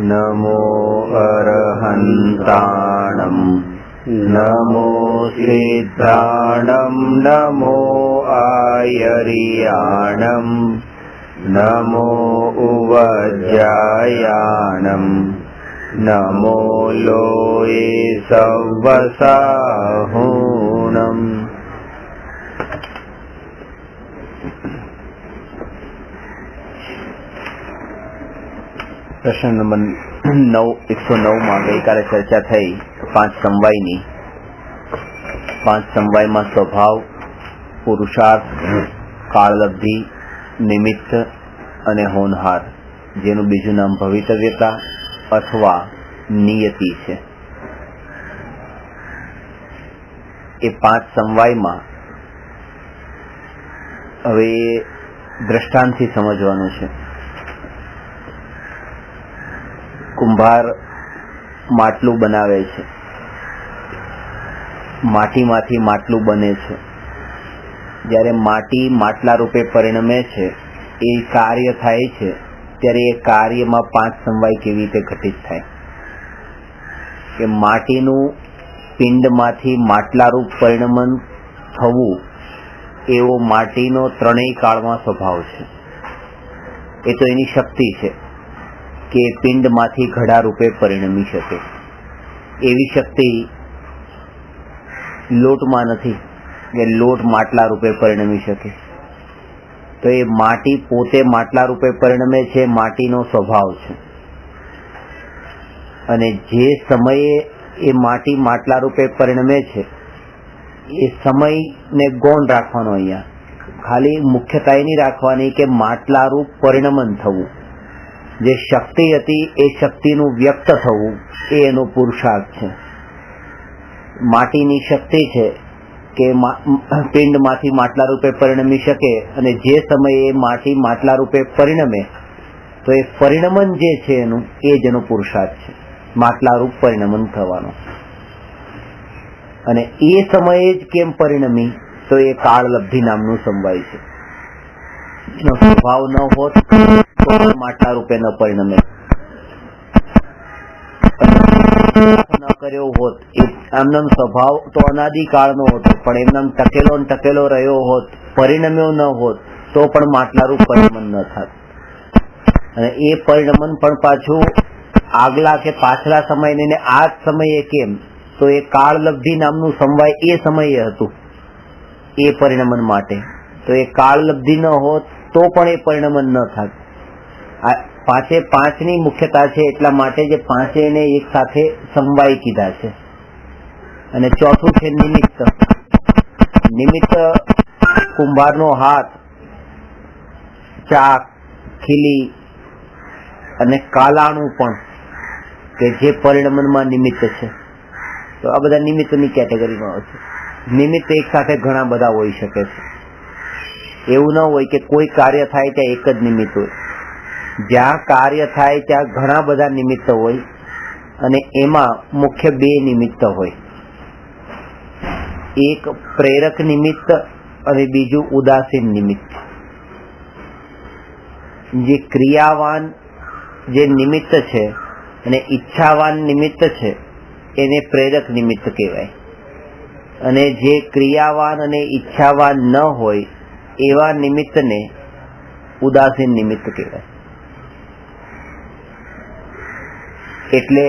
नमो अरहन्ताणं नमो सिद्धाणं नमो आयर्याणं नमो उवज्जायाणं नमो लोये सव्वसाहूणम्। प्रश्न नंबर 109 में गई काले चर्चा थई 5 समवायनी। 5 समवाय में स्वभाव, पुरुषार्थ, काललब्धि, निमित्त अने होनहार, जेनु बीजू नाम भवितव्यता अथवा नियति छे। ए 5 समवाय में हवे दृष्टांतथी समजवानुं छे। कुंभार માટલું બનાવે છે, માટીમાંથી માટલું બને છે। જ્યારે માટી માટલા રૂપે પરિણમે છે, એ કાર્ય થાય છે, ત્યારે એ કાર્યમાં 5 સમવાય કેવી રીતે ઘટિત થાય કે માટીનું પિંડમાંથી માટલા રૂપ પરિણમન થવું એવો માટીનો ત્રણેય કાળમાં સ્વભાવ છે। એ તો એની શક્તિ છે કે पिंड माथी घड़ा रूपे परिणमी शके। एवी शक्ति लोट में नथी के लोट માટલા रूपे परिणमी शके। तो ये माटी पोते માટલા रूपे परिणमे छे, माटीनो स्वभाव छे। अने जे समये ए माटी માટલા रूपे परिणमे छे, ए समय ने गौण राखवानो। अहींया खाली मुख्यता नहीं राखवानी के માટલા रूप परिणमन थवुं, जे शक्ति हती ए शक्तिनुं व्यक्त थवुं ए एनो पुरुषार्थ छे। माटीनी शक्ति छे के पिंडमांथी માટલા रूपे परिणमी शके, अने जे समये माटी માટલા रूपे परिणमे तो ए परिणमन जे छे एनुं ए ज एनो पुरुषार्थ छे, માટલા रूप परिणमन थवानो। अने ए समये ज केम परिणमी तो ए काललब्धि नामनुं समवाय छे। एनो स्वभाव न होत तो માટલા रूपे न परिणमे, न कर्यो होत एमनो स्वभाव तो अनादिकाळनो हतो, पण एमनाम टकेलो ने टकेलो रह्यो होत, परिणम्यो न होत तो पण માટલા रूप परिणमन न थात। अने ए परिणमन पण पाछुं आगला के पाछला समयने ने आ समये केम तो ए काललब्धि नामनुं समवाय ए समये हतुं ए परिणमन माटे। तो ए काललब्धि न होत तो पण ए परिणमन न थात। 5 ની મુખ્યતા છે, એટલા માટે જે 5 ને એક સાથે સમવાય કીધા છે। અને ચોથું છે નિમિત્ત। નિમિત્ત કુંભારનો હાથ, ચાક, ખીલી અને કાલાણું પણ કે જે પરિણમનમાં નિમિત્ત છે। તો આ બધા નિમિત્તની કેટેગરીમાં આવે છે। નિમિત્ત એક સાથે ઘણા બધા હોઈ શકે છે। એવું ન હોય કે કોઈ કાર્ય થાય ત્યાં એક જ નિમિત્ત હોય। જ્યાં કાર્ય થાય ત્યાં ઘણા બધા નિમિત્ત હોય અને એમાં મુખ્ય 2 નિમિત્ત હોય। એક પ્રેરક નિમિત્ત અને બીજું ઉદાસીન નિમિત્ત। જે ક્રિયાવાન જે નિમિત્ત છે અને ઈચ્છાવાન નિમિત્ત છે એને પ્રેરક નિમિત્ત કહેવાય, અને જે ક્રિયાવાન અને ઈચ્છાવાન ન હોય એવા નિમિત્તને ઉદાસીન નિમિત્ત કહેવાય। એટલે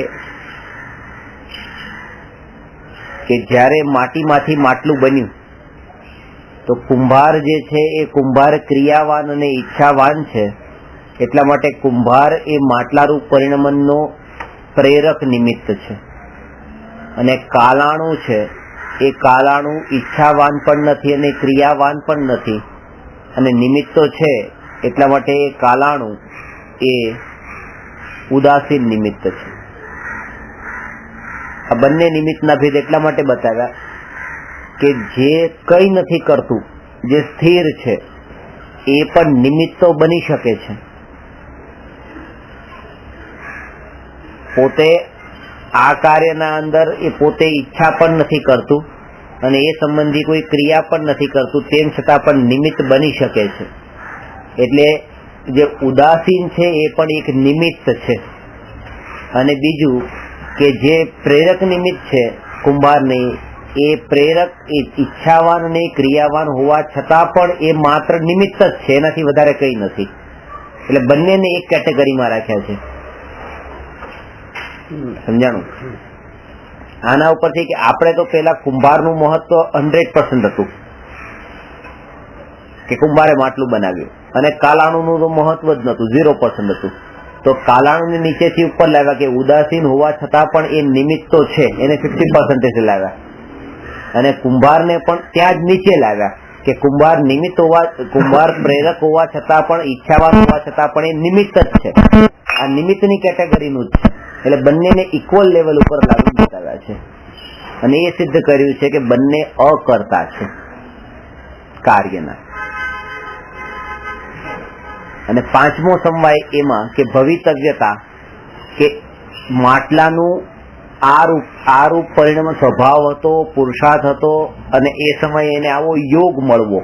કે જ્યારે માટીમાંથી માટલું બન્યું તો કુંભાર જે છે એ કુંભાર ક્રિયાવાન અને ઈચ્છાવાન છે, એટલા માટે કુંભાર એ માટલા રૂપ પરિણમનનો પ્રેરક નિમિત્ત છે। અને કાલાણું છે એ કાલાણું ઈચ્છાવાન પણ નથી અને ક્રિયાવાન પણ નથી, અને નિમિત્તો છે એટલા માટે એ કાલાણું એ ઉદાસીન નિમિત્ત છે। આ બંને નિમિત્તના ભેદ એટલા માટે બતાવ્યા કે જે કંઈ નથી કરતું, જે સ્થિર છે એ પણ નિમિત્તો બની શકે છે। પોતે આ કાર્યના અંદર એ પોતે ઈચ્છા પણ નથી કરતું અને એ સંબંધી કોઈ ક્રિયા પણ નથી કરતું, તેમ છતાં પણ નિમિત્ત બની શકે છે। એટલે જે ઉદાસીન છે એ પણ એક નિમિત્ત છે। અને બીજું કે જે પ્રેરક નિમિત્ત છે કુંભારની, એ પ્રેરક એ ઈચ્છાવાન અને ક્રિયાવાન હોવા છતાં પણ એ માત્ર નિમિત્ત જ છે, એનાથી વધારે કંઈ નથી. એટલે બંનેને એક કેટેગરીમાં રાખ્યા છે. સમજાણું? આના ઉપરથી કે આપણે તો પેલા કુંભારનું મહત્વ 100% હતું કે કુંભારે માટલું બનાવ્યું, અને કાલાણુનું તો મહત્વ જ નતું, 0% હતું. તો કાલાણુને નીચેથી ઉપર લાવ્યા કે ઉદાસીન હોવા છતાં પણ એ નિમિત્ત તો છે, એને 50% લાવ્યા. અને કુંભારને પણ ત્યાં જ નીચે લાવ્યા કે કુંભાર નિમિત્ત હોવા, કુંભાર પ્રેરક હોવા છતાં પણ, ઈચ્છાવાન હોવા છતાં પણ એ નિમિત્ત જ છે. આ નિમિત્તની કેટેગરીનું જ છે. એટલે બંનેને ઇક્વલ લેવલ ઉપર લાવી બતાવ્યા છે. અને એ સિદ્ધ કર્યું છે કે બંને અકર્તા છે કાર્યના. અને પાંચમો સમવાય એમાં કે ભવિતવ્યતા, કે માટલાનું આ રૂપ પરિણામ સ્વભાવ હતો, પુરુષાર્થ હતો, અને એ સમયે એને આવો યોગ મળવો,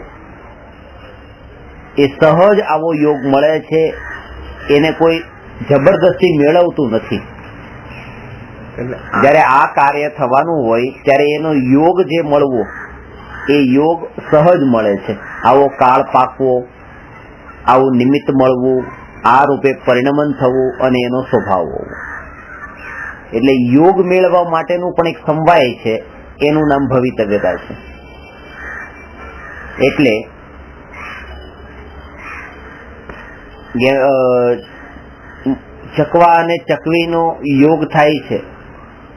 એ સહજ આવો યોગ મળે છે, એને કોઈ જબરદસ્તી મેળવતું નથી. જયારે આ કાર્ય થવાનું હોય ત્યારે એનો યોગ જે મળવો, એ યોગ સહજ મળે છે. આવો કાળ પાકવો, આવું નિમિત્ત મળવું, આ રૂપે પરિણમન થવું, અને એનો સ્વભાવ હોવો. એટલે યોગ મેળવવા માટેનું પણ એક સમવાય છે, એનું નામ ભવિતવ્યતા છે. એટલે ચકવા અને ચકવીનો યોગ થાય છે,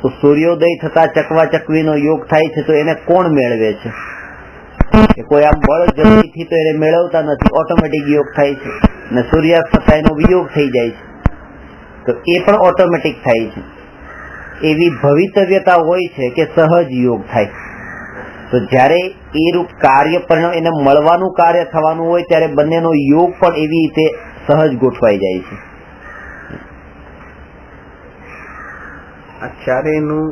તો સૂર્યોદય થતા ચકવા ચકવીનો યોગ થાય છે, તો એને કોણ મેળવે છે? કે કોઈ આમ બળજબરીથી તો એને મેળવતા નથી, ઓટોમેટિક યોગ થાય છે. અને સૂર્યાસ્ત થતા એનો વિયોગ થઈ જાય છે, તો એ પણ ઓટોમેટિક થાય છે. એવી ભવિતવ્યતા હોય છે કે સહજ યોગ થાય. તો જ્યારે એ રૂપ કાર્ય પરિણામ એને મળવાનું કાર્ય થવાનું હોય ત્યારે બંનેનો યોગ પણ એવી રીતે સહજ ગોઠવાઈ જાય છે. આ ચારેયનું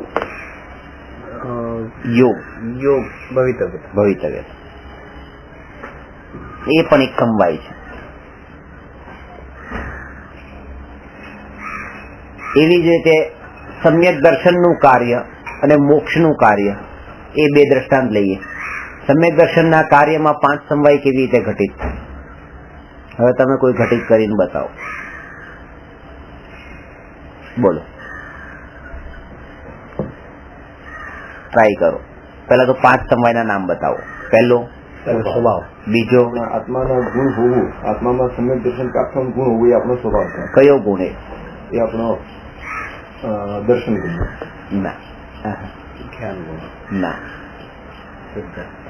યોગ ભવિતવ્યતા એ પણ એક સમવાય છે. એવી જ રીતે સમ્યક દર્શનનું કાર્ય અને મોક્ષનું કાર્ય, એ બે દ્રષ્ટાંત લઈએ. સમ્યક દર્શનના કાર્યમાં 5 સમવાય કેવી રીતે ઘટિત થાય? હવે તમે કોઈ ઘટિત કરીને બતાવો, બોલો, ટ્રાય કરો. પેલા તો 5 સમવાયના નામ બતાવો. પહેલો સ્વભાવ, બીજો આત્માનો ગુણ હોવું, આત્મામાં સમ્યક દર્શન પ્રાપ્તનો ગુણ હોવું, એ આપણો સ્વભાવ છે. કયો ગુણ? એ આપણો દર્શન ગુણ. ના, જ્ઞાન ગુણ. ના,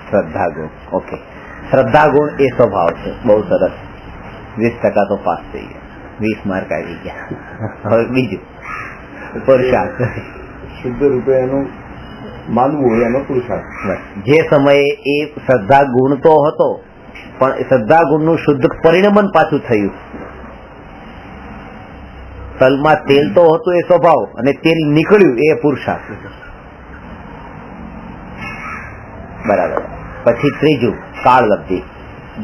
શ્રદ્ધા ગુણ. ઓકે, શ્રદ્ધા ગુણ એ સ્વભાવ છે. બહુ સરસ, 20% તો પાસ થઈ ગયા, 20 માર્ક આવી ગયા. હવે બીજું પુરુષાર્થ, શુદ્ધ રૂપે એનું માનવું હોય એનો પુરુષાર્થ. જે સમયે એ શ્રદ્ધા ગુણ તો હતો, પણ શ્રદ્ધા ગુણનું શુદ્ધ પરિણમન પાછું થયું. તલમાં તેલ તો હતું એ સ્વભાવ, અને તેલ નીકળ્યું એ પુરુષાર્થ. બરાબર. પછી ત્રીજું કાળ લબ્ધિ,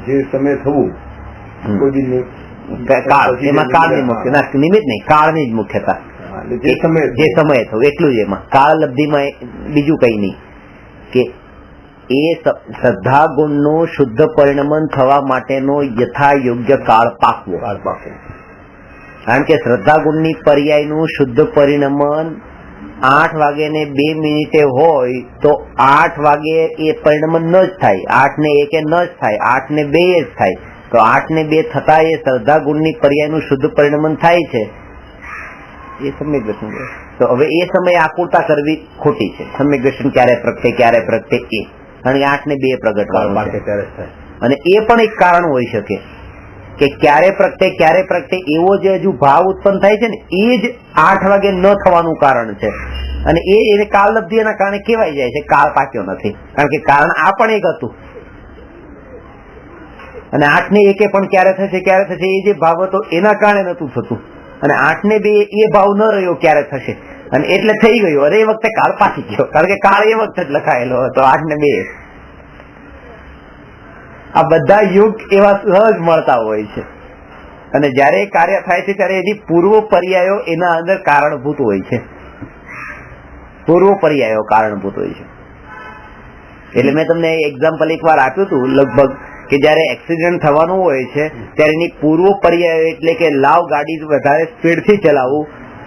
જે સમય થવું, કોઈ બી કાળ, એમાં કાળની મુખ્ય, નિમિત્ત નહીં, કાળની જ મુખ્યતા. જે સમયે થયું એટલું જ. એમાં કાળ લબ્ધિમાં બીજું કઈ નહીં, કે એ શ્રદ્ધા ગુણનું શુદ્ધ પરિણમન થવા માટેનો યથા યોગ્ય કાળ પાકવો. કારણ કે શ્રદ્ધા ગુણની પર્યાયનું શુદ્ધ પરિણમન 8 વાગે ને 2 મિનિટે હોય તો 8 વાગે એ પરિણમન ન જ થાય, 8 ને 1 ન જ થાય, 8 ને 2 જ થાય. તો 8 ને 2 થતા એ શ્રદ્ધા ગુણની પર્યાયનું શુદ્ધ પરિણમન થાય છે, એ સમ્યક દર્શન. તો હવે એ સમયે આકુરતા કરવી ખોટી છે. સમ્યક દર્શન ક્યારે પ્રગટે, ક્યારે પ્રગટે, એ કારણ કે 8 ને 2 પ્રગટવાનું છે. અને એ પણ એક કારણ હોઈ શકે કે ક્યારે પ્રગટે એવો જે હજુ ભાવ ઉત્પન્ન થાય છે ને, એ જ 8 વાગે ન થવાનું કારણ છે. અને એને કાળ લબ્ધિ એના કારણે કહેવાય જાય છે કાળ પાક્યો નથી, કારણ કે કારણ આ પણ એક હતું. અને 8 ને 1 પણ ક્યારે થશે, એ જે ભાવ હતો એના કારણે નતું થતું. અને 8 ને 2 એ ભાવ ન રહ્યો ક્યારે થશે, અને એટલે થઈ ગયું. અને એ વખતે કાળ પાકી ગયો, કારણ કે કાળ એ વખતે જ લખાયેલો હતો, 8 ને 2. આ બધા યુગ એવા સહજ મળતા હોય છે. અને જ્યારે એ કાર્ય થાય છે ત્યારે એની પૂર્વ પર્યાયો એના અંદર કારણભૂત હોય છે. પૂર્વ પર્યાયો કારણભૂત હોય છે. એટલે મેં તમને એક્ઝામ્પલ એકવાર આપ્યું હતું લગભગ કે જયારે એક્સિડન્ટ થવાનું હોય છે ત્યારે એની પૂર્વ પર્યાયો એટલે કે લાવ ગાડી વધારે સ્પીડથી ચલાવવું,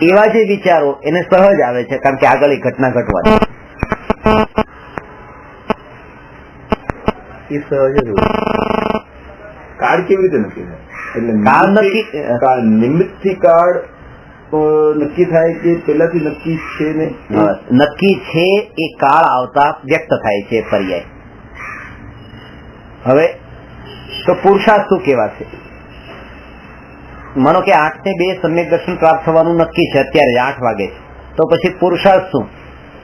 એવા જે વિચારો એને સહજ આવે છે કારણ કે આગળ એક ઘટના ઘટવાની એ સહજ જ હોય. કાળ કેવી રીતે નક્કી થાય? એટલે કાળ નક્કી નિમિત્ત થી કાળ નક્કી થાય કે પેલાથી નક્કી છે ને? નક્કી છે એ કાળ આવતા વ્યક્ત થાય છે પર્યાય. હવે તો પુરુષાર્થ શું કહેવાશે? માનો કે 8:02 સમ્યક દર્શન પ્રાપ્ત થવાનું નક્કી છે, અત્યારે 8 વાગે, તો પછી પુરુષાર્થ શું?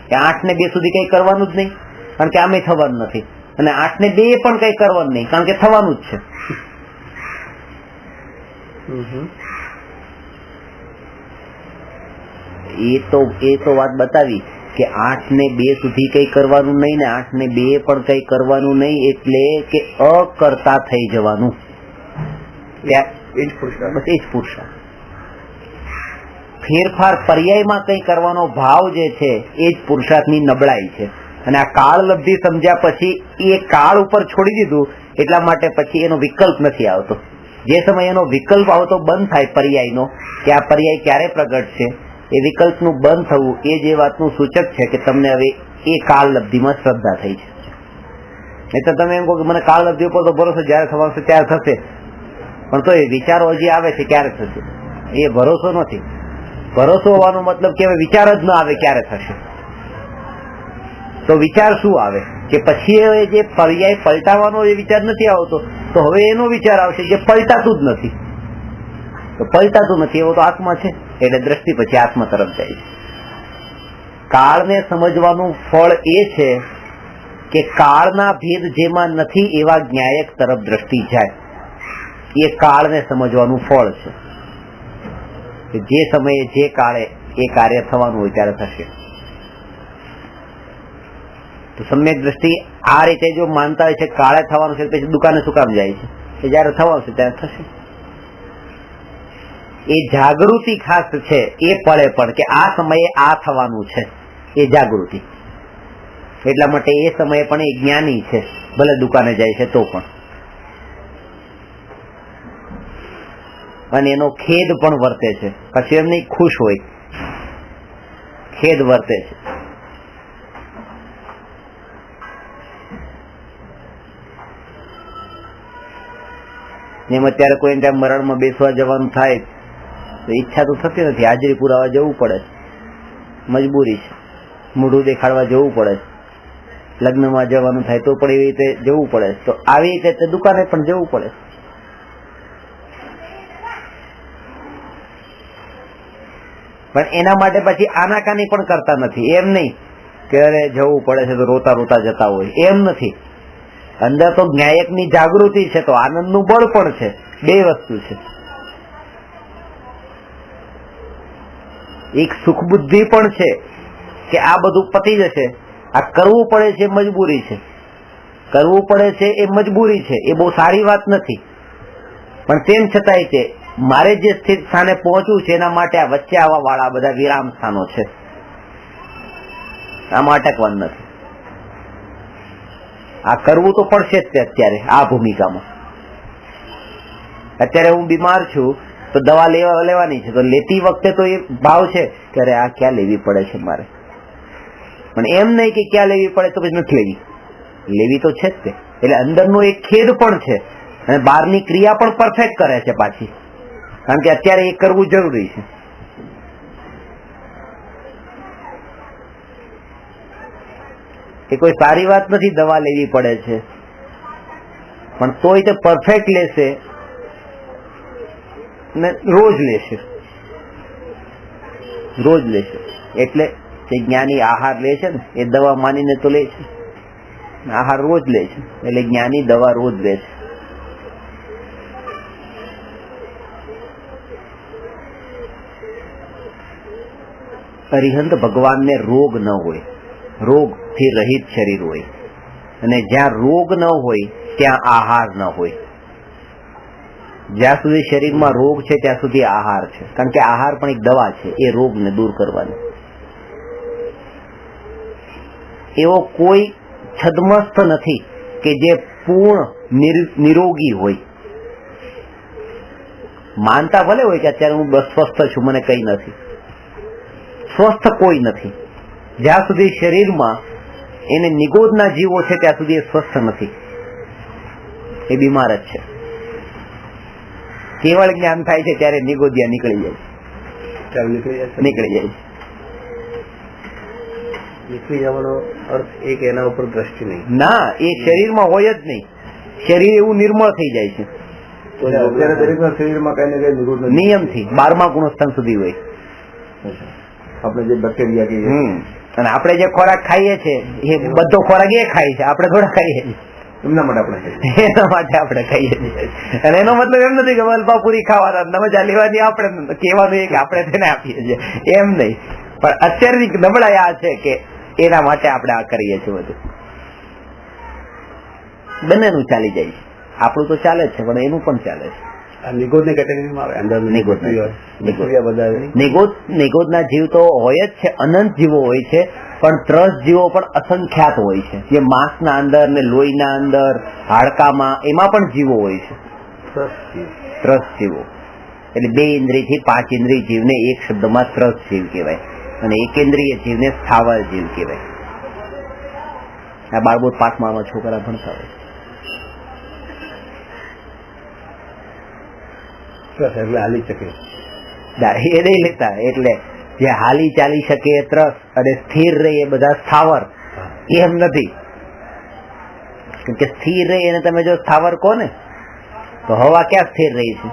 કે 8:02 સુધી કઈ કરવાનું જ નહીં કારણ કે આમે થવાનું નથી, અને 8:02 પણ કઈ કરવાનું નહીં કારણ કે થવાનું જ છે. એ તો વાત બતાવી કે 8:02 સુધી કઈ કરવાનું નહીં ને 8:02 પણ કઈ કરવાનું નહીં, એટલે કે અકર્તા થઈ જવાનું. બસ એ જ પુરુષાર્થ. ફેરફાર પર્યાયમાં કઈ કરવાનો ભાવ જે છે એ જ પુરુષાર્થની નબળાઈ છે. અને આ કાળ લબ્ધિ સમજ્યા પછી એ કાળ ઉપર છોડી દીધું એટલા માટે પછી એનો વિકલ્પ નથી આવતો. જે સમય એનો વિકલ્પ આવતો બંધ થાય પર્યાયનો, કે આ પર્યાય ક્યારે પ્રગટ છે, એ વિકલ્પનું બંધ થવું એ જે વાતનું સૂચક છે કે તમને હવે એ કાળ લબ્ધિમાં શ્રદ્ધા થઈ છે. નહીં તો તમે એમ કહો કે મને કાળ લબ્ધિ ઉપર તો ભરોસો જયારે થવાનું છે ત્યારે થશે, પણ તો એ વિચારો હજી આવે છે ક્યારે થશે, એ ભરોસો નથી. ભરોસો હોવાનો મતલબ કે હવે વિચાર જ ન આવે ક્યારે થશે. તો વિચાર શું આવે કે પછી જે પર્યાય પલટાવાનો એ વિચાર નથી આવતો, તો હવે એનો વિચાર આવશે જે પલટાતું જ નથી. તો પલટાતું નથી એવો તો આત્મા છે, એટલે દ્રષ્ટિ પછી આત્મા તરફ જાય છે. કાળને સમજવાનું ફળ એ છે કે કાળના ભેદ જેમાં નથી એવા જ્ઞાયક તરફ દ્રષ્ટિ જાય. એ કાળને સમજવાનું ફળ છે કે જે સમયે જે કાળે એ કાર્ય થવાનું હોય ત્યારે થશે. તો સમ્યક દ્રષ્ટિ આ રીતે જો માનતા હોય છે કાળે થવાનું છે, પછી દુકાને શું કામ જાય છે? કે જયારે થવાનું છે ત્યારે થશે. એ જાગૃતિ ખાસ છે એ પડે પણ કે આ સમયે આ થવાનું છે, એ જાગૃતિ. એટલા માટે એ સમયે પણ એ જ્ઞાની છે, ભલે દુકાને જાય છે તો પણ. અને એનો ખેદ પણ વર્તે છે, પછી એમ નહીં ખુશ હોય, ખેદ વર્તે છે. એમ અત્યારે કોઈ ત્યાં મરણમાં બેસવા જવાનું થાય તો ઈચ્છા તો થતી નથી, હાજરી પુરાવા જવું પડે, મજબૂરી છે. મોઢું દેખાડવા જવું પડે, લગ્નમાં જવાનું થાય તો પણ એવી રીતે જવું પડે. તો આવી રીતે દુકાને પણ જવું પડે. પણ એના માટે પછી આનાકાની પણ કરતા નથી. એમ નહીં કે અરે જવું પડે છે તો રોતા રોતા જતા હોય, એમ નથી. અંદર તો જ્ઞાયકની જાગૃતિ છે, તો આનંદનું બળ પણ છે. બે વસ્તુ છે. એક સુખ બુદ્ધિ પણ છે કે આ બધું પતી જશે, આ કરવું પડે છે મજબૂરી છે, કરવું પડે છે એ મજબૂરી છે, એ બહુ સારી વાત નથી. પણ તેમ છતાંય તે મારે જે સ્થિત સ્થાને પહોંચવું છે એના માટે આ વચ્ચે આવવા વાળા બધા વિરામ સ્થાનો છે, આમાં અટકવાનું નથી. આ કરવું તો પડશે જ અત્યારે આ ભૂમિકામાં. અત્યારે હું બીમાર છું તો દવા લેવાની છે, તો લેતી વખતે તો એ ભાવ છે કે અરે આ ક્યાં લેવી પડે છે મારે, પણ એમ નહીં કે ક્યાં લેવી પડે તો પછી નથી લેવી, લેવી તો છે જ તે. એટલે અંદરનો એક ખેદ પણ છે અને બહારની ક્રિયા પણ પરફેક્ટ કરે છે પાછી, કારણ કે અત્યારે એ કરવું જરૂરી છે. એ કોઈ સારી વાત નથી દવા લેવી પડે છે, પણ તોય તે પરફેક્ટ લેશે ને રોજ લેશે, રોજ લેશે. એટલે જે જ્ઞાની આહાર લે છે ને એ દવા માનીને તો લે છે, આહાર રોજ લે છે, એટલે જ્ઞાની દવા રોજ લે છે. અરિહંત ભગવાનને રોગ ન હોય, રોગથી રહિત શરીર હોય, અને જ્યાં રોગ ન હોય ત્યાં આહાર ન હોય. જ્યાં સુધી શરીરમાં રોગ છે ત્યાં સુધી આહાર છે, કારણ કે આહાર પણ એક દવા છે એ રોગને દૂર કરવાની. એવો કોઈ છદ્મસ્થ નથી કે જે પૂર્ણ નિરોગી હોય. માનતા ભલે હોય કે અત્યારે હું સ્વસ્થ છું, મને કઈ નથી. સ્વસ્થ કોઈ નથી. જ્યાં સુધી શરીરમાં એને નિગોદના જીવો છે ત્યાં સુધી એ સ્વસ્થ નથી, એ બીમાર જ છે. કેવળ જ્ઞાન થાય છે ત્યારે નિગોદિયા નીકળી જાય છે. નીકળી જવાનો અર્થ એક એના ઉપર દ્રષ્ટિ નહીં. ના, એ શરીરમાં હોય જ નહીં. શરીર એવું નિર્મળ થઈ જાય છે. અત્યારે દરેકના શરીરમાં કઈ ને કઈ નિરોધ નિયમથી 12મા ગુણસ્થાન સુધી હોય. આપણે જે બેક્ટેરિયા કહીએ અને આપણે જે ખોરાક ખાઈએ છીએ એ બધો ખોરાક એ ખાય છે, આપણે થોડા ખાઈએ છીએ. એમના માટે આપણે એના માટે આપણે ખાઈએ છીએ. અને એનો મતલબ એમ નથી કે વલપાપુરી ખાવાના મજા લેવાની, આપણે કહેવાનું કે આપણે તેને આપીએ છીએ, એમ નહીં. પણ અત્યારની નબળાઈ આ છે કે એના માટે આપણે આ કરીએ છીએ. બધું બંનેનું ચાલી જાય છે. આપણું તો ચાલે જ છે પણ એનું પણ ચાલે છે. નિગોદની કેટેગરીમાં આવે. અંદર નિગોદના જીવ તો હોય જ છે, અનંત જીવો હોય છે, પણ ત્રસ જીવો પણ અસંખ્યાત હોય છે. જે માંસના અંદર ને લોહીના અંદર, હાડકામાં, એમાં પણ જીવો હોય છે. ત્રસ જીવો એટલે 2 ઇન્દ્રિયથી 5 ઇન્દ્રિય જીવને એક શબ્દમાં ત્રસ જીવ કહેવાય, અને એકેન્દ્રિય જીવને સ્થાવર જીવ કહેવાય. આ બાળબોધ 5મા છોકરા ભણતા હોય. એટલે હાલી શકે એ નહીં લેતા. એટલે જે હાલી ચાલી શકે એ ત્રસ, અને સ્થિર રહે એ બધા સ્થાવર. એમ નથી કે સ્થિર રહે એને તમે જો સ્થાવર કહો ને તો હવા ક્યાં સ્થિર રહી છે?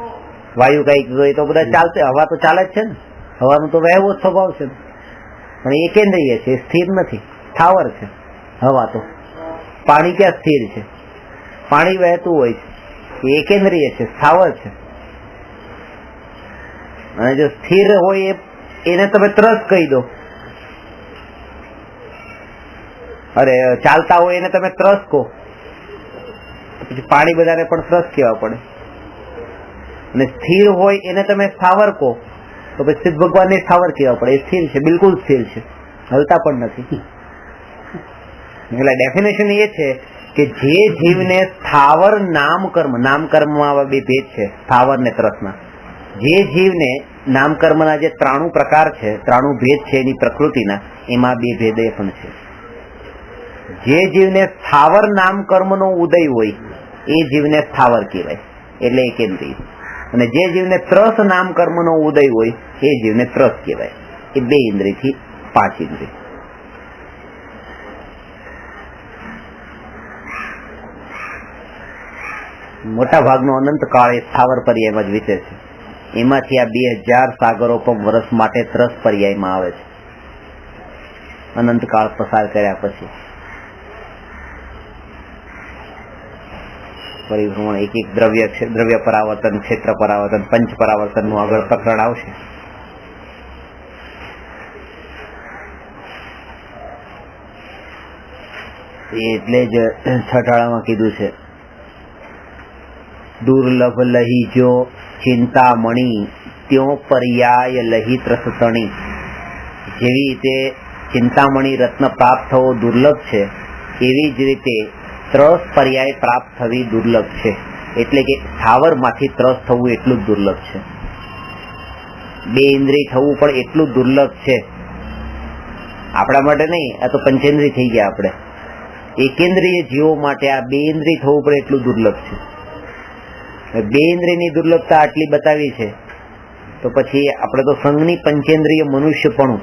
વાયુ કઈ તો બધા ચાલશે, હવા તો ચાલે જ છે ને. હવાનું તો વહેવો જ સ્વભાવ છે, પણ એ કેન્દ્રીય છે, સ્થિર નથી, સ્થાવર છે. હવા તો, પાણી ક્યાં સ્થિર છે? પાણી વહેતું હોય છે, એ કેન્દ્રીય છે, સ્થાવર છે. અને જો સ્થિર હોય એને તમે ત્રસ કહી દો. અરે ચાલતા હોય એને તમે ત્રસ કહો, પછી પાણી બધાને પણ ત્રસ કહેવા પડે. અને સ્થિર હોય એને તમે સ્થાવર કહો તો પછી સિદ્ધ ભગવાનને સ્થાવર કહેવા પડે. એ સ્થિર છે, બિલકુલ સ્થિર છે, હલતા પણ નથી. એટલે ડેફિનેશન એ છે કે જે જીવને સ્થાવર નામકર્મમાં આવા 2 ભેદ છે, સ્થાવર ને ત્રસના. જે જીવને નામકર્મના જે 93 પ્રકાર છે, 93 ભેદ છે એની પ્રકૃતિના, એમાં 2 ભેદ એ પણ છે. જે જીવને સ્થાવર નામકર્મનો ઉદય હોય એ જીવને સ્થાવર કહેવાય, એટલે એકેન્દ્રિય. અને જે જીવને ત્રસ નામકર્મનો ઉદય હોય એ જીવને ત્રસ કહેવાય. એ 2 ઇન્દ્રિયથી 5 ઇન્દ્રિય. મોટા ભાગનો અનંત કાળ એ સ્થાવર પર્યાયમાં જ વીતે છે. એમાંથી આ 2000 સાગરોપમ વર્ષ માટે ત્રસ પર્યાયમાં આવે છે, અનંત કાળ પસાર કર્યા પછી. પરિભ્રમણ એક દ્રવ્ય પરાવર્તન, ક્ષેત્ર પરાવર્તન, પંચ પરાવર્તન નું આગળ પ્રકરણ આવશે. એટલે જ છઠાળામાં કીધું છે, દુર્લભ લહી જો ચિંતામણી ત્યો પર્યાય લહી ત્રસતણી. જેવી રીતે ચિંતામણી રત્ન પ્રાપ્ત થવો દુર્લભ છે, એવી જ રીતે ત્રસ પર્યાય પ્રાપ્ત થવી દુર્લભ છે. એટલે કે સ્થાવર માંથી ત્રસ થવું એટલું જ દુર્લભ છે. 2 ઇન્દ્રિય થવું પણ એટલું દુર્લભ છે. આપણા માટે નહીં, આ તો પંચેન્દ્રિય થઈ ગયા આપણે. એકેન્દ્રિય જીવો માટે આ 2 ઇન્દ્રિય થવું પણ એટલું દુર્લભ છે. 2 ઇન્દ્રિયની દુર્લભતા આટલી બતાવી છે તો પછી આપણે તો સંઘની પંચેન્દ્રિય મનુષ્યપણું.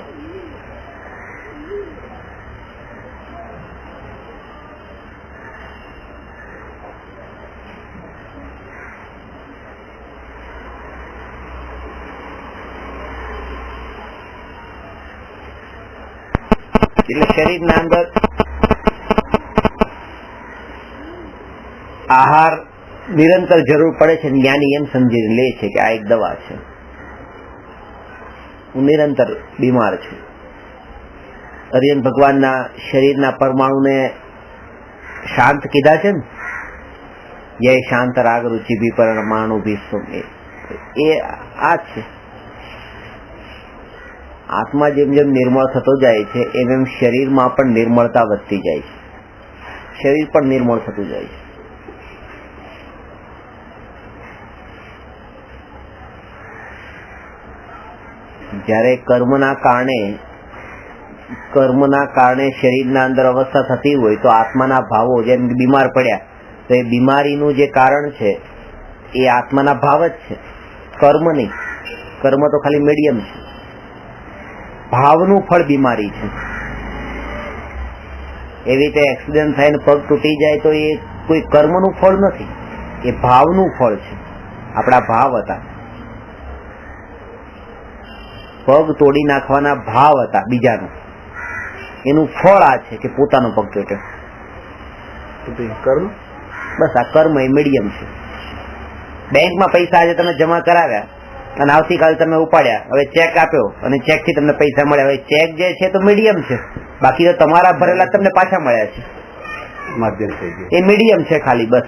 એટલે શરીરના અંદર આહાર નિરંતર જરૂર પડે છે. જ્ઞાની એમ સમજી લે છે કે આ એક દવા છે, હું નિરંતર બીમાર છું. હરિયન ભગવાનના શરીરના પરમાણુને શાંત કીધા છે ને, જય શાંત રાગ રુચિ ભી પરમાણુ વિશ્વ, એ આ છે. આત્મા જેમ જેમ નિર્મળ થતો જાય છે એમ એમ શરીરમાં પણ નિર્મળતા વધતી જાય છે, શરીર પણ નિર્મળ થતું જાય છે. જ્યારે કર્મના કારણે શરીરના અંદર અવસ્થા થતી હોય તો આત્માના ભાવો, જેમ બીમાર પડ્યા તો એ બીમારીનું જે કારણ છે એ આત્માના ભાવ જ છે, કર્મ નહીં. કર્મ તો ખાલી મીડિયમ છે, ભાવનું ફળ બીમારી છે. એવી રીતે એક્સિડન્ટ થાય ને પગ તૂટી જાય તો એ કોઈ કર્મનું ફળ નથી, એ ભાવનું ફળ છે. આપણા ભાવ હતા, પગ તોડી નાખવાના ભાવ હતા બીજાનું, એનું ફળ આ છે કે પોતાનો પગ તૂટ્યો. કર્મ, બસ આ કર્મ એ મીડિયમ છે. બેંકમાં પૈસા આજે તમે જમા કરાવ્યા અને આવતીકાલે તમે ઉપાડ્યા, હવે ચેક આપ્યો અને ચેક થી તમને પૈસા મળ્યા. હવે ચેક જે છે તો મીડિયમ છે, બાકી તો તમારા ભરેલા તમને પાછા મળ્યા છે, માધ્યમ થઈ ગયું, એ મીડિયમ છે ખાલી. બસ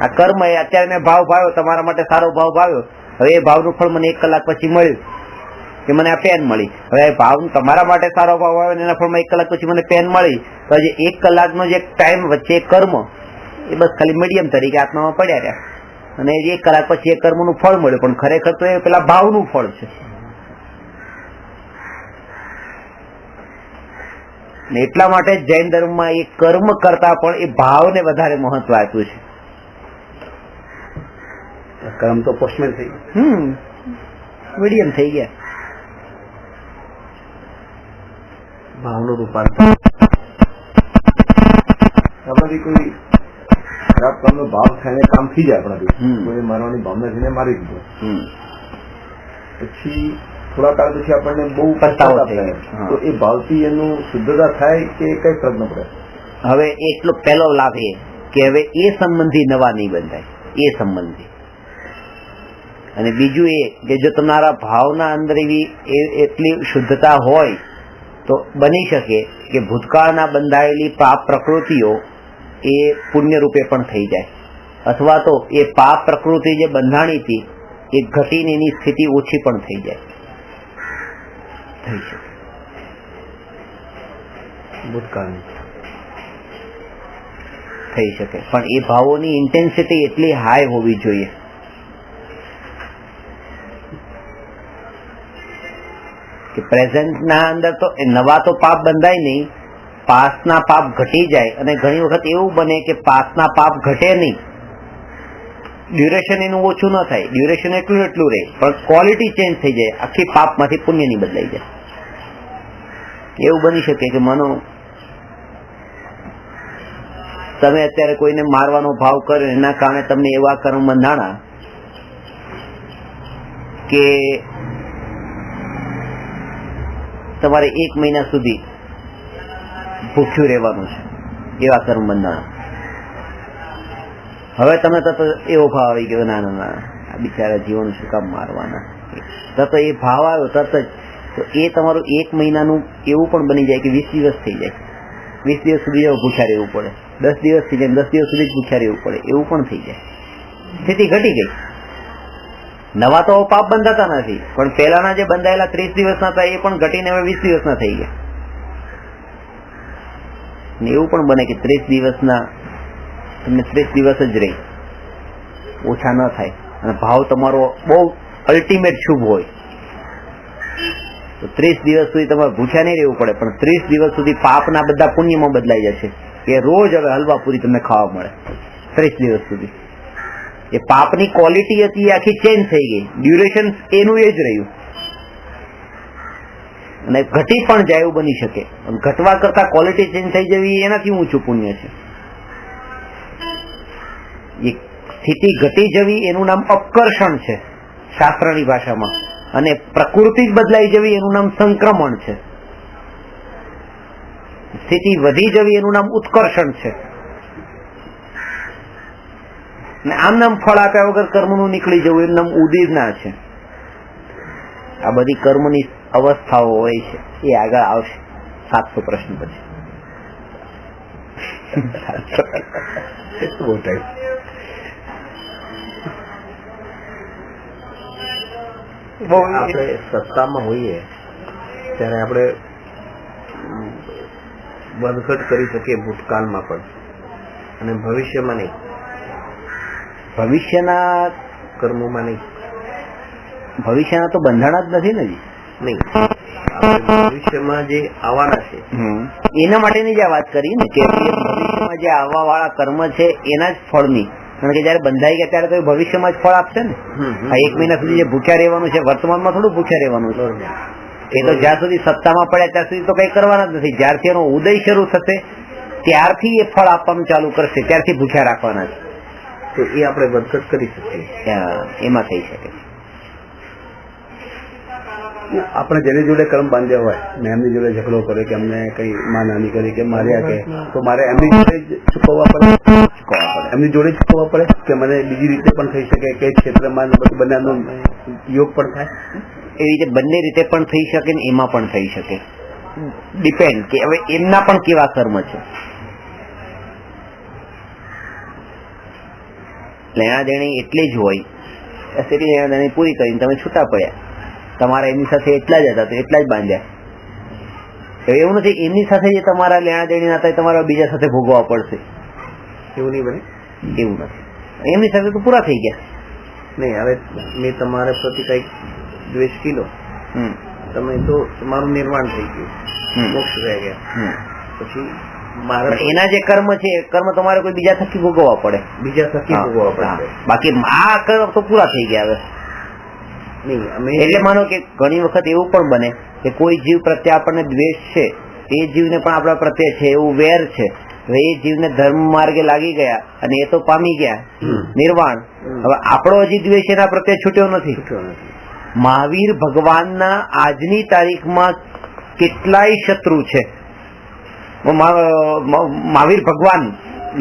આ કર્મ એ અત્યારે મેં ભાવ ભાવ્યો, તમારા માટે સારો ભાવ ભાવ્યો, હવે એ ભાવનું ફળ મને 1 કલાક પછી મળ્યું કે મને આ પેન મળી. હવે ભાવ તમારા માટે સારો ભાવ આવ્યો એના ફળમાં 1 કલાક પછી મને પેન મળી, તો જે 1 કલાકનો જે ટાઈમ વચ્ચે કર્મ એ બસ ખાલી મીડિયમ તરીકે આત્મામાં પડ્યા રહ્યા, અને 1 કલાક પછી એ કર્મનું ફળ મળ્યું, પણ ખરેખર તો એ પેલા ભાવનું ફળ છે. એટલા માટે જૈન ધર્મમાં એ કર્મ કરતા પણ એ ભાવને વધારે મહત્વ આપ્યું છે. કર્મ તો પોસ્ટમેન થઈ ગયું, મીડિયમ થઈ ગયા, ભાવનું રૂપાંતર. આપણાથી કોઈ ખરાબ કામનો ભાવ થઈને કામ થઈ જાય, આપણાથી કોઈ મારવાની ભાવના થઈને મારી દીધો, પછી થોડા કાળ પછી આપણને બહુ પસ્તાવો થાય, તો એ ભાવથી એનું શુદ્ધતા થાય કે કઈ ફરક ન પડે. હવે એટલો પહેલો લાભ એ કે હવે એ સંબંધી નવા નહીં બંધાય, એ સંબંધી. અને બીજું એ કે જો તમારા ભાવના અંદર એવી એટલી શુદ્ધતા હોય તો બની શકે કે ભૂતકાળના બંધાયેલી પાપ પ્રકૃતિઓ એ પુણ્ય રૂપે પણ થઈ જાય, અથવા તો એ પાપ પ્રકૃતિ જે બંધાણી હતી એ ઘટીને એની સ્થિતિ ઓછી પણ થઈ જાય, થઈ શકે ભૂતકાળની થઈ શકે. પણ એ ભાવોની ઇન્ટેન્સિટી એટલી હાઈ હોવી જોઈએ કે પ્રેઝન્ટના અંદર તો નવા તો પાપ બંધાય નહીં, પાસ્ટના પાપ ઘટી જાય. અને ઘણી વખત એવું બને કે પાસ્ટના પાપ ઘટે નહીં, ડ્યુરેશન એનું ઓછું ન થાય, ડ્યુરેશન એટલું રહે, પણ ક્વોલિટી ચેન્જ થઈ જાય, આખી પાપમાંથી પુણ્યની બદલાઈ જાય. એવું બની શકે કે માનો તમે અત્યારે કોઈને મારવાનો ભાવ કર્યો, એના કારણે તમને એવા કર્મ બંધાણા કે તમારે 1 મહિના સુધી ભૂખ્યું રહેવાનું છે, એવા કર્મ બંધાણા. હવે તમે તરત એવો ભાવ આવી ગયો, ના ના ના આ બિચારા જીવન શું કામ મારવાના, તરત એ ભાવ આવ્યો તરત જ, તો એ તમારું 1 મહિનાનું એવું પણ બની જાય કે 20 દિવસ થઈ જાય, 20 દિવસ સુધી ભૂખ્યા રહેવું પડે, 10 દિવસ થઈ જાય, 10 દિવસ સુધી ભૂખ્યા રહેવું પડે, એવું પણ થઈ જાય. સ્થિતિ ઘટી ગઈ. નવા તો પાપ બંધાતા નથી, પણ પહેલાના જે બંધાયેલા 30 દિવસના હતા એ પણ ઘટીને હવે 20 દિવસના થઈ ગયા. એવું પણ બને કે 30 દિવસના તમને 30 દિવસ જ રહે, ઓછા ન થાય, અને ભાવ તમારો બહુ અલ્ટિમેટ શુભ હોય તો 30 દિવસ સુધી તમારે ભૂખ્યા નહીં રહેવું પડે, પણ 30 દિવસ સુધી પાપના બધા પુણ્યમાં બદલાઈ જશે કે રોજ હવે હલવા પૂરી તમને ખાવા મળે. 30 દિવસ સુધી એ પાપની ક્વોલિટી હતી એ આખી ચેન્જ થઈ ગઈ, ડ્યુરેશન એનું એ જ રહ્યું, અને ઘટી પણ જાય એવું બની શકે. ઘટવા કરતા ક્વોલિટી ચેન્જ થઈ જવી એનાથી ઊંચું પુણ્ય છે. એ સ્થિતિ ઘટી જવી એનું નામ અપકર્ષણ છે શાસ્ત્રની ભાષામાં, અને પ્રકૃતિ જ બદલાઈ જવી એનું નામ સંક્રમણ છે. સ્થિતિ વધી જવી એનું નામ ઉત્કર્ષણ છે. ને આમ નામ ફળ આપ્યા વગર કર્મનું નીકળી જવું એનું નામ ઉદીર્ણા છે. આ બધી કર્મની અવસ્થાઓ હોય છે, એ આગળ આવશે. 700 પ્રશ્ન પછી બહુ ટાઈમ. આપણે સત્તામાં હોઈએ ત્યારે આપણે વધઘટ કરી શકીએ ભૂતકાળમાં પણ અને ભવિષ્યમાં નહીં, ભવિષ્યના કર્મોમાં નહીં. ભવિષ્યના તો બંધાણા જ નથી ને જી. નહીં, આપણે ભવિષ્યમાં જે આવવાના છે એના માટેની જે વાત કરી ને કે ભવિષ્યમાં જે આવવા વાળા કર્મ છે એના જ ફળની, કારણ કે જયારે બંધાઈ ગયા ત્યારે તો એ ભવિષ્યમાં જ ફળ આપશે ને. આ 1 મહિના સુધી જે ભૂખ્યા રહેવાનું છે વર્તમાનમાં થોડું ભૂખ્યા રહેવાનું છે. એ તો જ્યાં સુધી સત્તામાં પડ્યા ત્યાં સુધી તો કઈ કરવાના જ નથી. જ્યારથી એનો ઉદય શરૂ થશે ત્યારથી એ ફળ આપવાનું ચાલુ કરશે, ત્યારથી ભૂખ્યા રાખવાના છે. તો એ આપણે વધઘટ કરી શકીએ, એમાં થઈ શકે. આપણે જેની જોડે કર્મ બાંધ્યા હોય ને એમની જોડે ઝઘડો કરે કે અમને કઈ માનહાની કરી કે માર્યા કે, તો મારે એમની જોડે ચૂકવવા પડે, એમની જોડે ચૂકવવા પડે કે મને બીજી રીતે પણ થઈ શકે, કઈ ક્ષેત્રમાં બંનેનો યોગ પણ થાય. એવી રીતે બંને રીતે પણ થઈ શકે ને એમાં પણ થઈ શકે. ડિપેન્ડ કે હવે એમના પણ કેવા કર્મ છે. લેણા દેણી એટલી જ હોય, લેણા દેણી પૂરી કરીને તમે છૂટા પડ્યા, તમારા એમની સાથે એટલા જ હતા તો એટલા જ બાંધ્યા. એવું નથી એમની સાથે જે તમારા લેણા દેણી ના થાય તમારા બીજા સાથે ભોગવવા પડશે, એવું નહીં બને. એવું નથી, એમની સાથે તો પૂરા થઈ ગયા. નહીં, હવે મેં તમારા પ્રતિ કઈક દ્વેષ કીધો, તમે તો તમારું નિર્માણ થઈ ગયું, મોક્ષ રહી ગયા, પછી એના જે કર્મ છે કર્મ તમારે કોઈ બીજા થકી ભોગવવા પડે, બીજા થકી ભોગવવા પડે. બાકી આ કર્મ તો પૂરા થઈ ગયા. હવે એટલે માનો કે ઘણી વખત એવું પણ બને કે કોઈ જીવ પ્રત્યે આપણને દ્વેષ છે, એ જીવને પણ આપણા પ્રત્યે છે એવું વેર છે, હવે એ જીવને ધર્મ માર્ગે લાગી ગયા અને એ તો પામી ગયા નિર્વાણ. હવે આપણો હજી દ્વેષ એના પ્રત્યે છૂટ્યો નથી. મહાવીર ભગવાનના આજની તારીખમાં કેટલાય શત્રુ છે. મહાવીર ભગવાન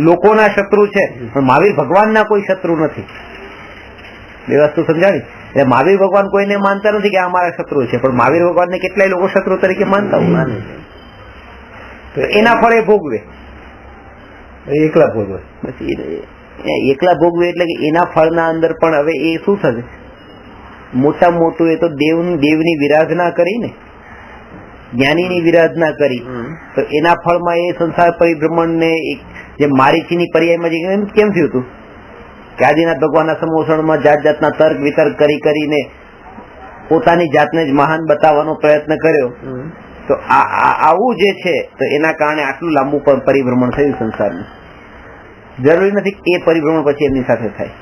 લોકોના શત્રુ છે પણ મહાવીર ભગવાનના કોઈ શત્રુ નથી. બે વસ્તુ સમજાવી. એટલે મહાવીર ભગવાન કોઈને માનતા નથી કે આ અમારા શત્રુ છે, પણ મહાવીર ભગવાનને કેટલાય લોકો શત્રુ તરીકે માનતા હોય. એના ફળે ભોગવે, એકલા ભોગવે. એકલા ભોગવે એટલે કે એના ફળના અંદર પણ હવે એ શું થશે, મોટા મોટું એ તો દેવની વિરાધના કરી ને, જ્ઞાનીની વિરાધના કરી, તો એના ફળમાં એ સંસાર પરિભ્રમણ ને જે મારીચીની પર્યાયમાં કેમ થયું હતું કે આદિનાથ ભગવાનના સમોસણમાં જાત જાતના તર્ક વિતર્ક કરીને પોતાની જાતને જ મહાન બતાવવાનો પ્રયત્ન કર્યો. તો આવું જે છે તો એના કારણે આટલું લાંબુ પરિભ્રમણ થયું સંસારનું. જરૂરી નથી એ પરિભ્રમણ પછી એમની સાથે થાય,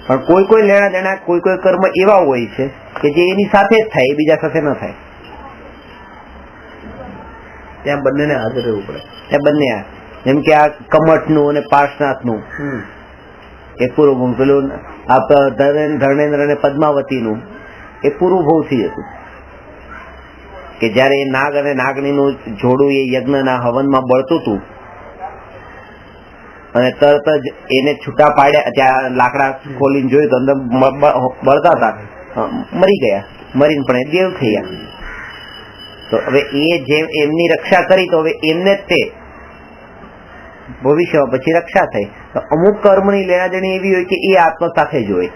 પણ કોઈ કોઈ લેણા દેણા કોઈ કોઈ કર્મ એવા હોય છે કે જે એની સાથે જ થાય, બીજા સાથે ન થાય. ત્યાં બંનેને હાજર રહેવું પડે. ત્યાં બંને, જેમ કે આ કમઠનું અને પાર્શનાથનું એ પૂર્વ પેલું ધર્મેન્દ્ર અને પદ્માવતીનું એ પૂર્વભવથી હતું કે જયારે એ નાગ અને નાગણીનું જોડું એ યજ્ઞના હવનમાં બળતું હતું અને તરત જ એને છૂટા પાડ્યા, ત્યાં લાકડા ખોલીને જોયું તો અંદર બળતા હતા, મરી ગયા. મરીને પણ એ દેવ થયા. તો હવે એ જેમ એમની રક્ષા કરી તો હવે એમને જ તે ભવિષ્યમાં પછી રક્ષા થઈ. તો અમુક કર્મની લેણા દેણી એવી હોય કે એ આત્મા સાથે જ હોય.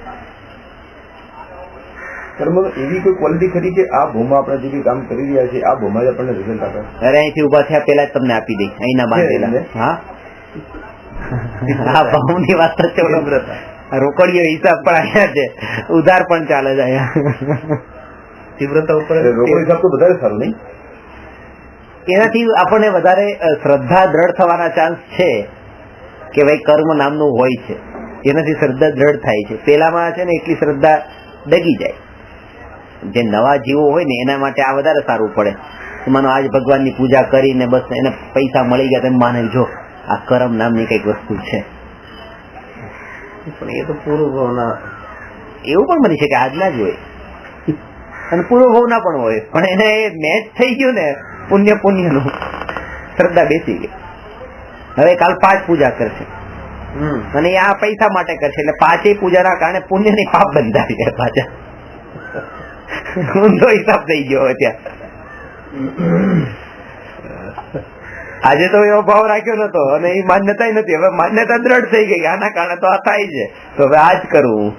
કર્મ એવી કોઈ ક્વોલિટી ખરી કે આ ભૂમાં આપણે જે કામ કરી રહ્યા છીએ આ ભૂમાં જ આપણને રિઝલ્ટ આપે. અરે અહીંથી ઉભા થયા પેલા જ તમને આપી દઈ, અહીંના બાંધેલા. હા, આ ભાવની વાત તો રોકડીઓ હિસાબ પણ અહીંયા છે, ઉધાર પણ ચાલે છે અહીંયા. તીવ્રતા ઉપર રોકડ હિસાબ તો વધારે સારું નહીં? એનાથી આપણને વધારે શ્રદ્ધા દ્રઢ થવાના ચાન્સ છે કે ભાઈ કર્મ નામનું હોય છે, એનાથી શ્રદ્ધા દ્રઢ થાય છે. પેલામાં છે ને એટલી શ્રદ્ધા ડગી જાય. જે નવા જીવો હોય ને એના માટે આ વધારે સારું પડે. માનો આજ ભગવાનની પૂજા કરીને બસ એને પૈસા મળી ગયા તેમ માને જો આ કર્મ નામની કઈક વસ્તુ છે. પણ એ તો પૂર્વભાવના એવું પણ બની શકે આજના જ હોય અને પૂર્વભાવના પણ હોય, પણ એને મેચ થઈ ગયું ને પુણ્યનું, શ્રદ્ધા બેસી ગઈ. હવે કાલ 5 પૂજા કરશે અને આ પૈસા માટે કરશે એટલે 5 પૂજાના કારણે પુણ્યની પાપ બંધાવી જાય પાછા. ઊંધો હિસાબ થઈ ગયો ત્યાં. આજે તો એવો ભાવ રાખ્યો નતો અને એ માન્યતા નથી. હવે માન્યતા દ્રઢ થઈ ગઈ, આના કારણે તો આ થાય છે, તો હવે આ જ કરવું.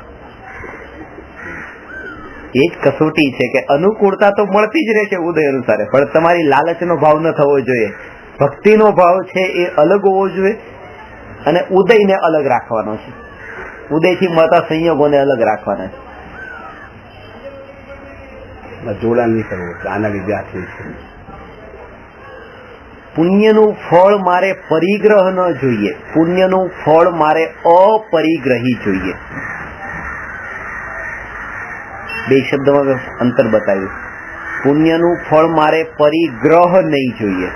એ જ કસોટી છે કે અનુકૂળતા તો મળતી જ રહેશે ઉદય અનુસાર, પણ તમારી લાલચનો ભાવ ન થવો જોઈએ. ભક્તિનો ભાવ છે એ અલગ હોવો જોઈએ અને ઉદયને અલગ રાખવાનો છે. ઉદયથી મળતા સંયોગોને અલગ રાખવાના છે. જોડાણ નહીં કરવું, આના લીધે આ થયું છે. પુણ્યનું ફળ મારે પરિગ્રહ ન જોઈએ, પુણ્યનું ફળ મારે અપરિગ્રહી જોઈએ. બે શબ્દમાં અંતર બતાવ્યું. પુણ્યનું ફળ મારે પરિગ્રહ નહીં જોઈએ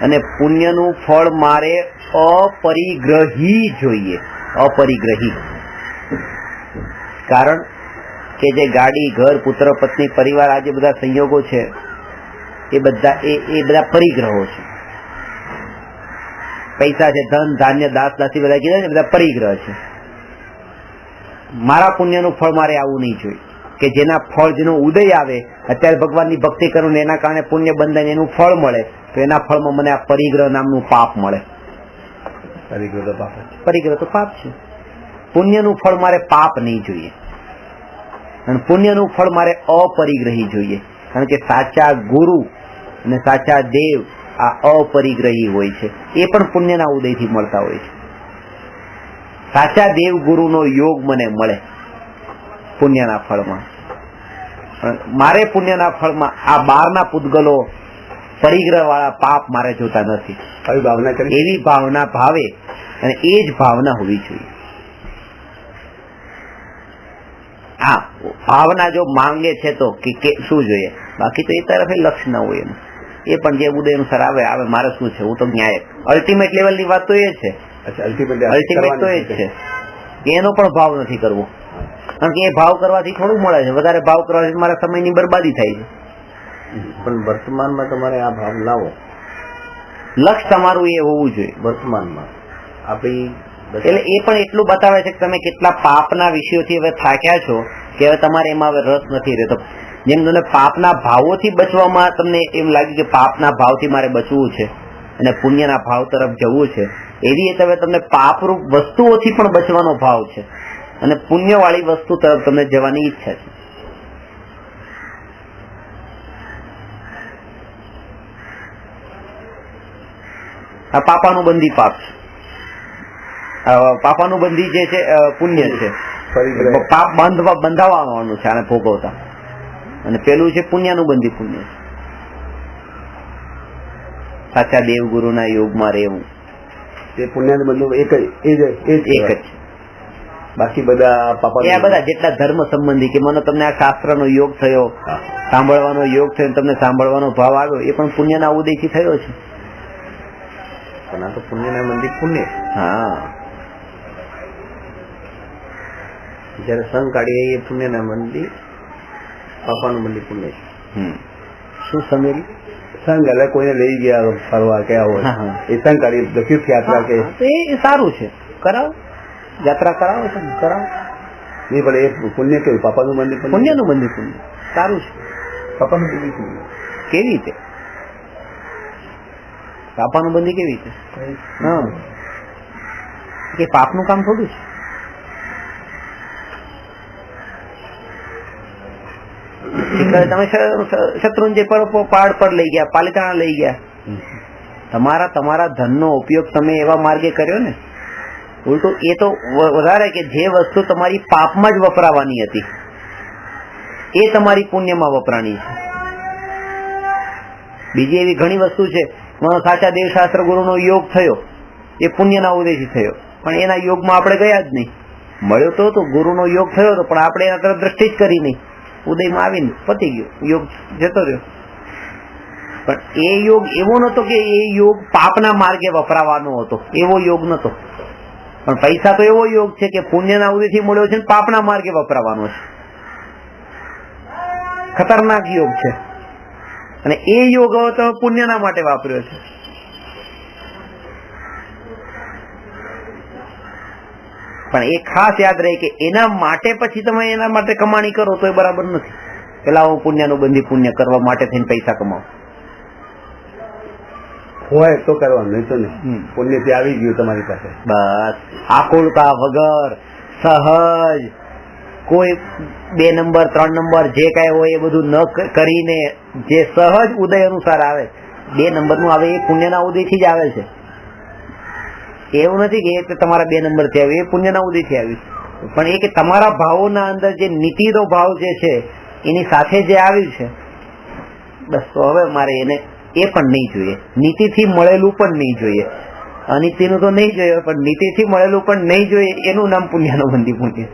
અને પુણ્યનું ફળ મારે અપરિગ્રહી જોઈએ. અપરિગ્રહી કારણ કે જે ગાડી, ઘર, પુત્ર, પત્ની, પરિવાર, આ જે બધા સંયોગો છે એ બધા પરિગ્રહો છે. પૈસા છે, ધન, ધાન્ય, દાસ, દાસી બધા કીધા ને, બધા પરિગ્રહ છે. મારા પુણ્યનું ફળ મારે આવું નહીં જોઈએ કે જેના ફળ, જેનો ઉદય આવે, અત્યારે ભગવાનની ભક્તિ કરું ને એના કારણે પુણ્ય બંધાય એનું ફળ મળે, તો એના ફળમાં મને આ પરિગ્રહ નામનું પાપ મળે. પરિગ્રહ તો પાપ છે. પુણ્યનું ફળ મારે પાપ નહીં જોઈએ અને પુણ્યનું ફળ મારે અપરિગ્રહી જોઈએ. કારણ કે સાચા ગુરુ અને સાચા દેવ આ અપરિગ્રહી હોય છે, એ પણ પુણ્યના ઉદયથી મળતા હોય છે. સાચા દેવ ગુરુનો યોગ મને મળે પુણ્યના ફળમાં. મારે પુણ્યના ફળમાં આ બહારના પૂતગલો, પરિગ્રહ વાળા પાપ મારે જોતા નથી. એવી ભાવના ભાવે અને એ જ ભાવના હોવી જોઈએ. હા, ભાવના જો માંગે છે તો કે શું જોઈએ, બાકી તો એ તરફ લક્ષ ન હોય એનું. એ પણ જે ઉદય અનુસાર આવે મારે શું છે, હું તો ન્યાય અલ્ટિમેટ લેવલ ની વાત તો એ છે. અલ્ટિમેટ તો એ જ છે કે એનો પણ ભાવ નથી કરવો. કારણ કે એ ભાવ કરવાથી થોડું મળે છે, વધારે ભાવ કરવાથી મારા સમયની બરબાદી થાય છે. પણ વર્તમાનમાં તમારે આ ભાવ લાવો, લક્ષ તમારું એ હોવું જોઈએ વર્તમાનમાં. આપણી એટલે એ પણ એટલું બતાવે છે કે તમે કેટલા પાપના વિષયોથી હવે થાક્યા છો કે હવે તમારે એમાં હવે રસ નથી રહેતો. જેમ તમને પાપના ભાવોથી બચવામાં તમને એમ લાગ્યું કે પાપના ભાવથી મારે બચવું છે અને પુણ્યના ભાવ તરફ જવું છે, એવી રીતે હવે તમને પાપરૂપ વસ્તુઓથી પણ બચવાનો ભાવ છે અને પુણ્યવાળી વસ્તુ તરફ તમને જવાની ઈચ્છા છે. આ પાપાનું બંધી પાપ છે. પાપાનું બંધી જે છે પુણ્ય છે. પાપ બંધાવવાનું છે આને ભોગવતા, અને પેલું છે પુણ્યનું બંધી પુણ્ય. સાચા દેવગુરુના યોગમાં રહેવું એ પુણ્યનું બંધુ એક જ. બાકી બધા પાપા, આ બધા જેટલા ધર્મ સંબંધી કે મને તમને આ શાસ્ત્રનો યોગ થયો, સાંભળવાનો યોગ થયો, તમને સાંભળવાનો ભાવ આવ્યો, એ પણ પુણ્યના ઉદયથી થયો છે. પણ આ તો પુણ્યના બંધી પુણ્ય. હા, જયારે સંગ કાઢીએ એ પુણ્યના બંધી, પાપાનું બંધી પુણ્ય છે. શું સમજેલું? સંઘ એટલે કોઈને લઈ ગયા ફરવા ગયા હોય એ સંઘ કાઢી તીર્થયાત્રા કે એ સારું છે, કરાવો, યાત્રા કરાવો છે, કરાવો. નહીં પણ એ પુણ્ય કેવું? પાપાનું બંધી પુણ્યનું બંધી પુણ્ય સારું છે. પાપાનું બંધી પુણ્ય કેવી રીતે? પાપાનું બંધી કેવી રીતે? હા, કે પાપનું કામ થોડું છે. તમે શત્રુંજય પહાડ પર લઈ ગયા, પાલિતાણા લઈ ગયા, તમારા ધનનો ઉપયોગ તમે એવા માર્ગે કર્યો ને. ઉલટું એ તો વધારે કે જે વસ્તુ તમારી પાપમાં જ વપરાવાની હતી એ તમારી પુણ્યમાં વપરાણી છે. બીજી એવી ઘણી વસ્તુ છે, સાચા દેવશાસ્ત્ર ગુરુનો યોગ થયો એ પુણ્યના ઉદયથી થયો, પણ એના યોગમાં આપણે ગયા જ નહીં. મળ્યો તો ગુરુનો યોગ થયો હતો, પણ આપણે એના તરફ દ્રષ્ટિ જ કરી નહીં. ઉદયમાં આવીને પતી ગયો, યોગ જતો રહ્યો. પણ એ યોગ એવો નતો કે એ યોગ પાપના માર્ગે વપરાવાનો હતો, એવો યોગ નતો. પણ પૈસા તો એવો યોગ છે કે પુણ્યના ઉદયથી મળ્યો છે, પાપના માર્ગે વપરાવાનો છે. ખતરનાક યોગ છે, અને એ યોગ હવે તો પુણ્યના માટે વાપર્યો છે. પણ એ ખાસ યાદ રહે કે એના માટે પછી તમે એના માટે કમાણી કરો તો એ બરાબર નથી. પેલા હું પુણ્યનું બંધી પુણ્ય કરવા માટે થઈને પૈસા કમાવું, હોય તો કરવાનું, નહીં તો નહીં. પુણ્યથી આવી ગયું તમારી પાસે. બસ આકુળતા વગર સહજ, કોઈ 2 નંબર 3 નંબર જે કઈ હોય એ બધું ન કરીને જે સહજ ઉદય અનુસાર આવે, 2 નંબરનું આવે એ પુણ્યના ઉદયથી જ આવે છે. એવું નથી કે તમારા 2 નંબરથી આવ્યું, એ પુણ્યના ઉદયથી આવ્યું. પણ એ કે તમારા ભાવોના અંદર જે નીતિનો ભાવ જે છે એની સાથે જે આવ્યું છે, બસ તો હવે મારે એને એ પણ નહીં જોઈએ. નીતિથી મળેલું પણ નહીં જોઈએ, અનીતિનું તો નહીં જોઈએ, પણ નીતિથી મળેલું પણ નહીં જોઈએ. એનું નામ પુણ્યનો બંધી પુણ્ય.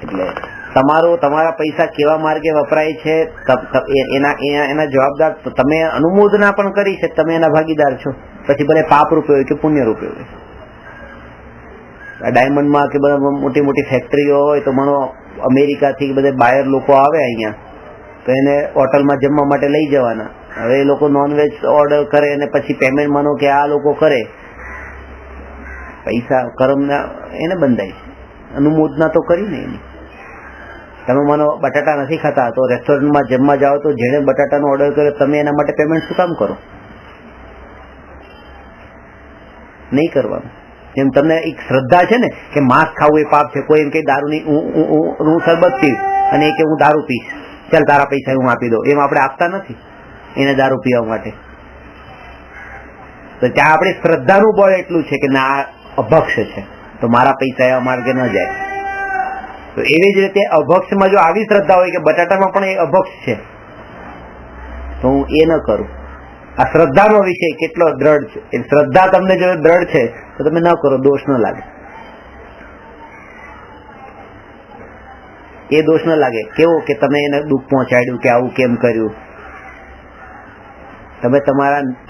એટલે તમારા પૈસા કેવા માર્ગે વપરાય છે એના જવાબદાર તમે. અનુમોદના પણ કરી છે, તમે એના ભાગીદાર છો. પછી ભલે પાપ રૂપે હોય કે પુણ્ય રૂપે હોય. ડાયમંડમાં કે બધા મોટી મોટી ફેક્ટરીઓ હોય તો માનો અમેરિકાથી બધા બાયર લોકો આવે અહીંયા, તો એને હોટલમાં જમવા માટે લઈ જવાના. હવે એ લોકો નોનવેજ ઓર્ડર કરે અને પછી પેમેન્ટ માનો કે આ લોકો કરે, પૈસા કર્મના એને બંધાય છે. અનુમોદના તો કરી ને એની. તમે માનો બટાટા નથી ખાતા તો રેસ્ટોરન્ટમાં જમવા જાઓ તો જેને બટાટાનો ઓર્ડર કર્યો તમે એના માટે પેમેન્ટ શું કામ કરો? નહીં કરવાનું. જેમ તમને એક શ્રદ્ધા છે ને કે માંસ ખાવું એ પાપ છે. કોઈ એમ કે દારૂની હું શરબત પીશ અને એ કે હું દારૂ પીશ, ચાલ તારા પૈસા હું આપી દઉં. એમ આપણે આપતા નથી એને દારૂ પીવા માટે. તો ત્યાં આપણી શ્રદ્ધાનું બળ એટલું છે કે ના અભક્ષ છે તો મારા પૈસા એવા માર્ગે ન જાય. તો એવી જ રીતે અભક્ષમાં જો આવી શ્રદ્ધા હોય કે બટાટામાં પણ એ અભક્ષ છે તો હું એ ન કરું. આ શ્રદ્ધાનો વિષય કેટલો દ્રઢ છે. એ શ્રદ્ધા તમને જો દ્રઢ છે તો તમે ન કરો, દોષ ન લાગે. એ દોષ ન લાગે. કેવો કે તમે એને દુઃખ પહોંચાડ્યું કે આવું કેમ કર્યું. તમે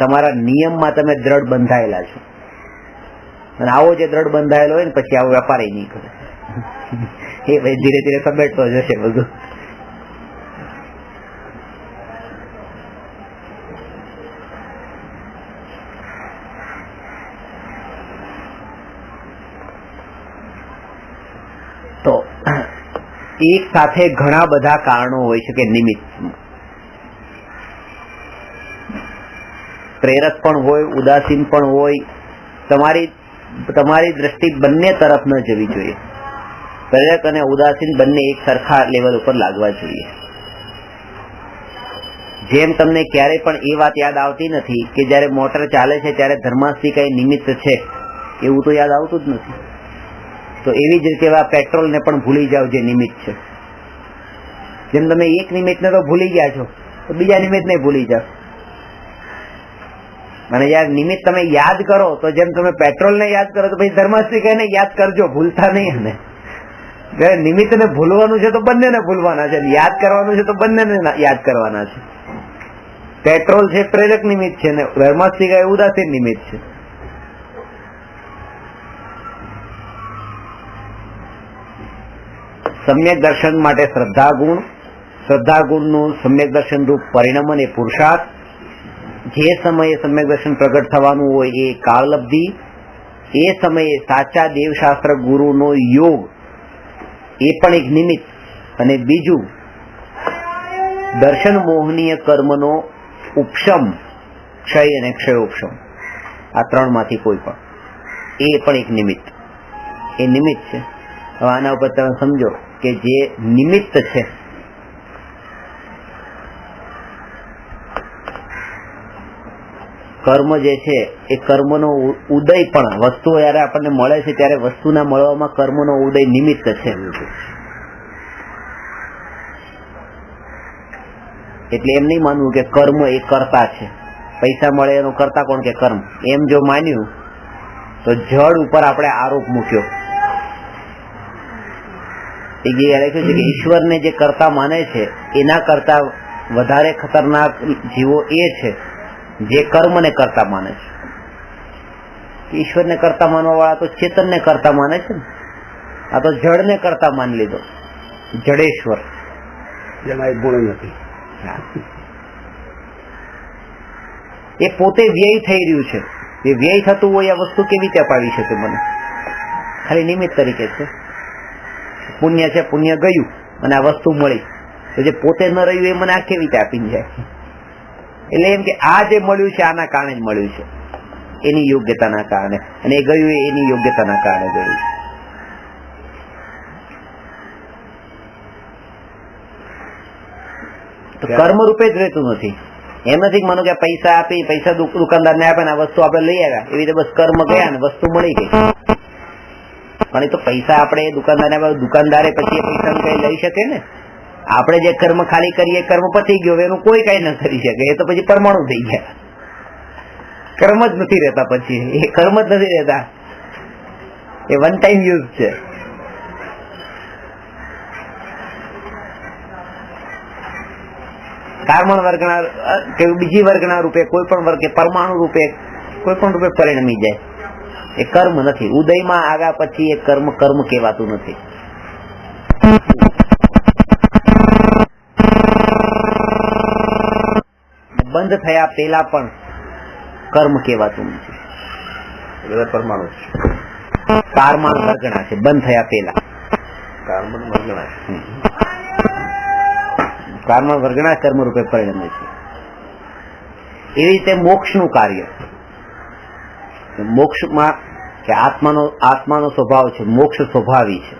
તમારા નિયમમાં તમે દ્રઢ બંધાયેલા છો. અને આવો જે દ્રઢ બંધાયેલો હોય ને પછી આવો વેપાર નહીં કરે. એ ભાઈ ધીરે ધીરે સમેટતો જશે બધું. તો એક સાથે ઘણા બધા કારણો હોય છે કે નિમિત્ત. પ્રેરક પણ હોય, ઉદાસીન પણ હોય. તમારી દ્રષ્ટિ બંને તરફ ન જવી જોઈએ. પ્રેરક અને ઉદાસીન બંને એક સરખા લેવલ ઉપર લાગવા જોઈએ. જેમ તમને ક્યારેય પણ એ વાત યાદ આવતી નથી કે જયારે મોટર ચાલે છે ત્યારે ધર્માસ્થી કઈ નિમિત્ત છે, એવું તો યાદ આવતું જ નથી. તો એવી જ રીતે પેટ્રોલને પણ ભૂલી જાઓ જે નિમિત્ત છે. જેમ તમે એક નિમિત્તને તો ભૂલી ગયા છો તો બીજા નિમિત્તને ભૂલી જાઓ. અને જયારે નિમિત્ત તમે યાદ કરો તો જેમ તમે પેટ્રોલને યાદ કરો તો પછી ધર્માસ્થી કહીને યાદ કરજો, ભૂલતા નહીં. અને નિમિત્તને ભૂલવાનું છે તો બંનેને ભૂલવાના છે, યાદ કરવાનું છે તો બંનેને યાદ કરવાના છે. પેટ્રોલ છે પ્રેરક નિમિત્ત છે ને ધર્માસ્થી એ ઉદાસીન નિમિત્ત છે. સમ્યક દર્શન માટે શ્રદ્ધા ગુણનું સમ્યક દર્શન રૂપ પરિણામ અને પુરુષાર્થ. જે સમયે સમ્યક દર્શન પ્રગટ થવાનું હોય એ કાળલબ્ધિ. એ સમયે સાચા દેવશાસ્ત્ર ગુરુનો યોગ એ પણ એક નિમિત્ત. અને બીજું દર્શન મોહનીય કર્મનો ઉપશમ, ક્ષય અને ક્ષયોપશમ. આ 3 માંથી કોઈ પણ એ પણ એક નિમિત્ત. એ નિમિત્ત છે. હવે આના ઉપર તમે સમજો કે જે નિમિત્ત છે કર્મ જે છે એ કર્મનો ઉદય પણ વસ્તુ જયારે આપણને મળે છે ત્યારે વસ્તુના મળવામાં કર્મનો ઉદય નિમિત્ત છે. એટલે એમ નહીં માનવું કે કર્મ એ કર્તા છે. પૈસા મળે એનો કર્તા કોણ કે કર્મ. એમ જો માન્યું તો જળ ઉપર આપણે આરોપ મૂક્યો. લખ્યું છે કે ઈશ્વરને જે કર્તા માને છે એના કરતા વધારે ખતરનાક જીવો એ છે જે કર્મને કર્તા માને છે. ઈશ્વરને કર્તા માનવા વાળા તો ચેતનને કર્તા માને છે ને. આ તો જળને કર્તા માની લીધો, જડેશ્વર. જેમાં એક ગુણ નથી. એ પોતે વ્યય થઈ રહ્યું છે. જે વ્યય થતું હોય આ વસ્તુ કેવી રીતે અપાવી શકે મને? ખાલી નિમિત્ત તરીકે છે. પુણ્ય છે, પુણ્ય ગયું અને આ વસ્તુ મળી, તો જે પોતે ન રહ્યું એ મને આ કેવી રીતે આપીને જાય? એટલે એમ કે આ જે મળ્યું છે આના કારણે જ મળ્યું છે, એની યોગ્યતાના કારણે, અને એ ગયું એની યોગ્યતાના કારણે ગયું છે. તો કર્મ રૂપે જ રહેતું નથી. એમ નથી માનો કે પૈસા આપી, પૈસા દુકાનદારને આપે ને આ વસ્તુ આપણે લઈ આવ્યા, એવી રીતે બસ કર્મ ગયા ને વસ્તુ મળી ગઈ. પણ એ તો પૈસા આપણે દુકાનદારને આપ્યા, દુકાનદારે પછી એ પૈસા કઈ લઈ શકે ને? આપણે જે કર્મ ખાલી કરીએ, કર્મ પતી ગયો, એનું કોઈ કઈ ન કરી શકે. એ તો પછી પરમાણુ થઈ ગયા, કર્મ જ નથી રહેતા. પછી એ કર્મ જ નથી રહેતા, એ વન ટાઈમ યુઝ છે. કાર્બન વર્ગના કે બીજી વર્ગના રૂપે, કોઈ પણ વર્ગે, પરમાણુ રૂપે, કોઈ પણ રૂપે પરિણમી જાય. એ કર્મ નથી. ઉદયમાં આવ્યા પછી એ કર્મ કર્મ કહેવાતું નથી. બંધ થયા પેલા પણ કર્મ કહેવાતું નથી. બધા પરમાણુ કાર્બન વર્ગના છે, બંધ થયા પેલા. કાર્બન વર્ગના કાર્બન વર્ગના કર્મ રૂપે પરિણમે છે. એવી રીતે મોક્ષનું કાર્ય, મોક્ષમાં કે આત્માનો સ્વભાવ છે, મોક્ષ સ્વભાવી છે,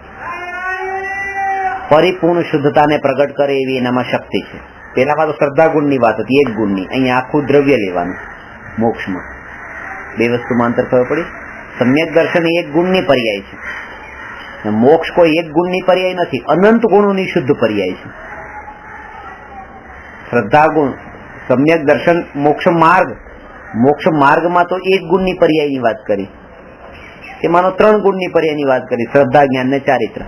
પરિપૂર્ણ શુદ્ધતાને પ્રગટ કરે એવી એનામાં શક્તિ છે. પેલામાં તો શ્રદ્ધા ગુણની વાત હતી, એક ગુણની. અહીંયા આખું દ્રવ્ય લેવાનું. મોક્ષમાં બે વસ્તુમાં અંતર ખબર પડી. સમ્યક દર્શન એ એક ગુણની પર્યાય છે, મોક્ષ કોઈ એક ગુણની પર્યાય નથી, અનંત ગુણોની શુદ્ધ પર્યાય છે. શ્રદ્ધા ગુણ, સમ્યક દર્શન, મોક્ષ માર્ગમાં તો એક ગુણની પર્યાયની વાત કરી, એમાંનો 3 ગુણની પર્યાયની વાત કરી, શ્રદ્ધા, જ્ઞાન ને ચારિત્ર.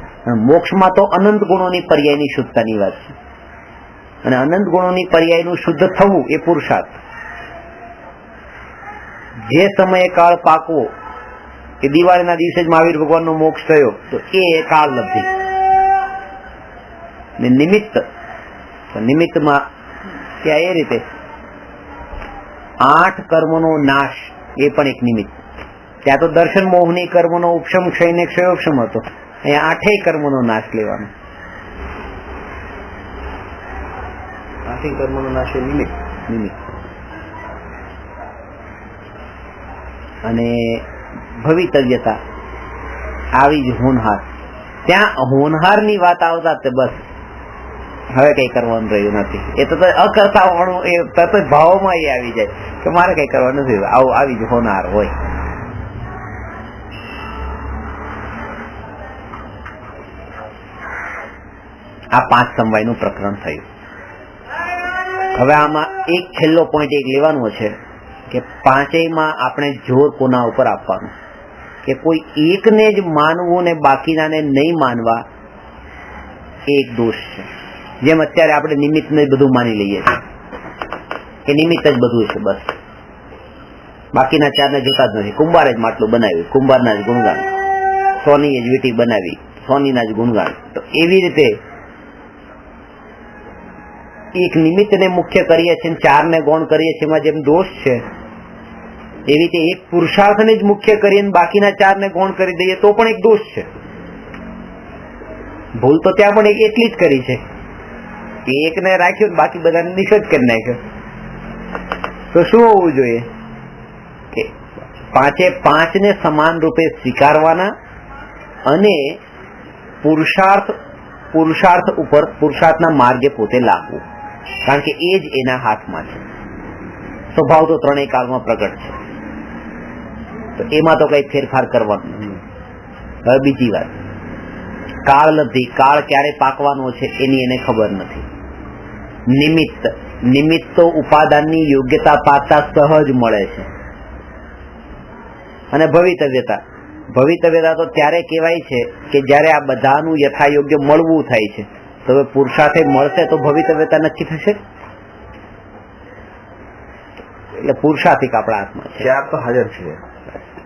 મોક્ષમાં તો અનંત ગુણોની પર્યાયની શુદ્ધતાની વાત છે. અને અનંત ગુણોની પર્યાયનું શુદ્ધ થવું એ પુરુષાર્થ. જે સમયે કાળ પાકવો, કે દિવાળીના દિવસે જ મહાવીર ભગવાનનો મોક્ષ થયો, તો એ કાળ લબ્ધિ. નિમિત્તમાં ત્યાં એ રીતે 8 કર્મનો નાશ, એ પણ એક નિમિત્ત. ત્યાં તો દર્શન મોહની કર્મનો ઉપશમ, ક્ષયને ક્ષયોપશમ હતો. અહીંયા 8 કર્મનો નાશ લેવાનો. 8 કર્મનો નાશ એ નિમિત્ત. અને ભવિતવ્યતા, આવી જ હોનહાર. ત્યાં હોનહારની વાત આવતા તે બસ હવે કઈ કરવાનું રહ્યું નથી. એ તો અકર્તા વાળું, એ તરત ભાવમાં એ આવી જાય કે મારે કઈ કરવાનું નથી, આવું આવી જ હોનહાર હોય. આ 5 સમવાયનું પ્રકરણ થયું. હવે આમાં એક છેલ્લો પોઈન્ટ એક લેવાનો છે કે 5માં આપણે જોર કોના ઉપર આપવાનું, કે કોઈ એકને જ માનવું ને બાકીનાને નહીં માનવા, એક દોષ છે. જેમ અત્યારે આપણે નિમિત્ત ને બધું માની લઈએ છીએ કે નિમિત્ત જ બધું છે, બસ બાકીના 4ને જોતા જ નથી. કુંભારે જ માટલું બનાવ્યું, કુંભારના જ ગુણગાન. સોનીએ જ વીંટી બનાવી, સોનીના જ ગુણગાન. તો એવી રીતે એક નિમિત્તને મુખ્ય કરીએ છીએ, 4ને ગૌણ કરીએ છીએ, એમાં જેમ દોષ છે, એવી રીતે એક પુરુષાર્થને જ મુખ્ય કરીને બાકીના 4ને ગૌણ કરી દઈએ તો પણ એક દોષ છે. ભૂલ તો ત્યાં પણ એટલી જ કરી છે કે એકને રાખ્યો, બાકી બધાને નિષેધ કરી નાખ્યો. તો શું હોવું જોઈએ કે 5ને સમાન રૂપે સ્વીકારવાના અને પુરુષાર્થના માર્ગે પોતે લાગવું, કારણ કે એ જ એના હાથમાં છે. સ્વભાવ તો 3 કાળમાં પ્રગટ છે, તો એમાં તો કઈ ફેરફાર કરવાનો નથી. હવે બીજી વાત, કાળ લબ્ધિ, કાળ ક્યારે પાકવાનો છે એની એને ખબર નથી. નિમિત્ત તો ઉપાદાનની યોગ્યતા પાતા સહજ મળે છે. અને ભવિતવ્યતા તો ત્યારે કહેવાય છે કે જ્યારે આ બધાનું યથાયોગ્ય મળવું થાય છે. તો હવે પુરુષાર્થે મળશે તો ભવિતવ્યતા નક્કી થશે. એટલે પુરુષાર્થ આપણા હાથમાં છે. 4 તો હાજર છે,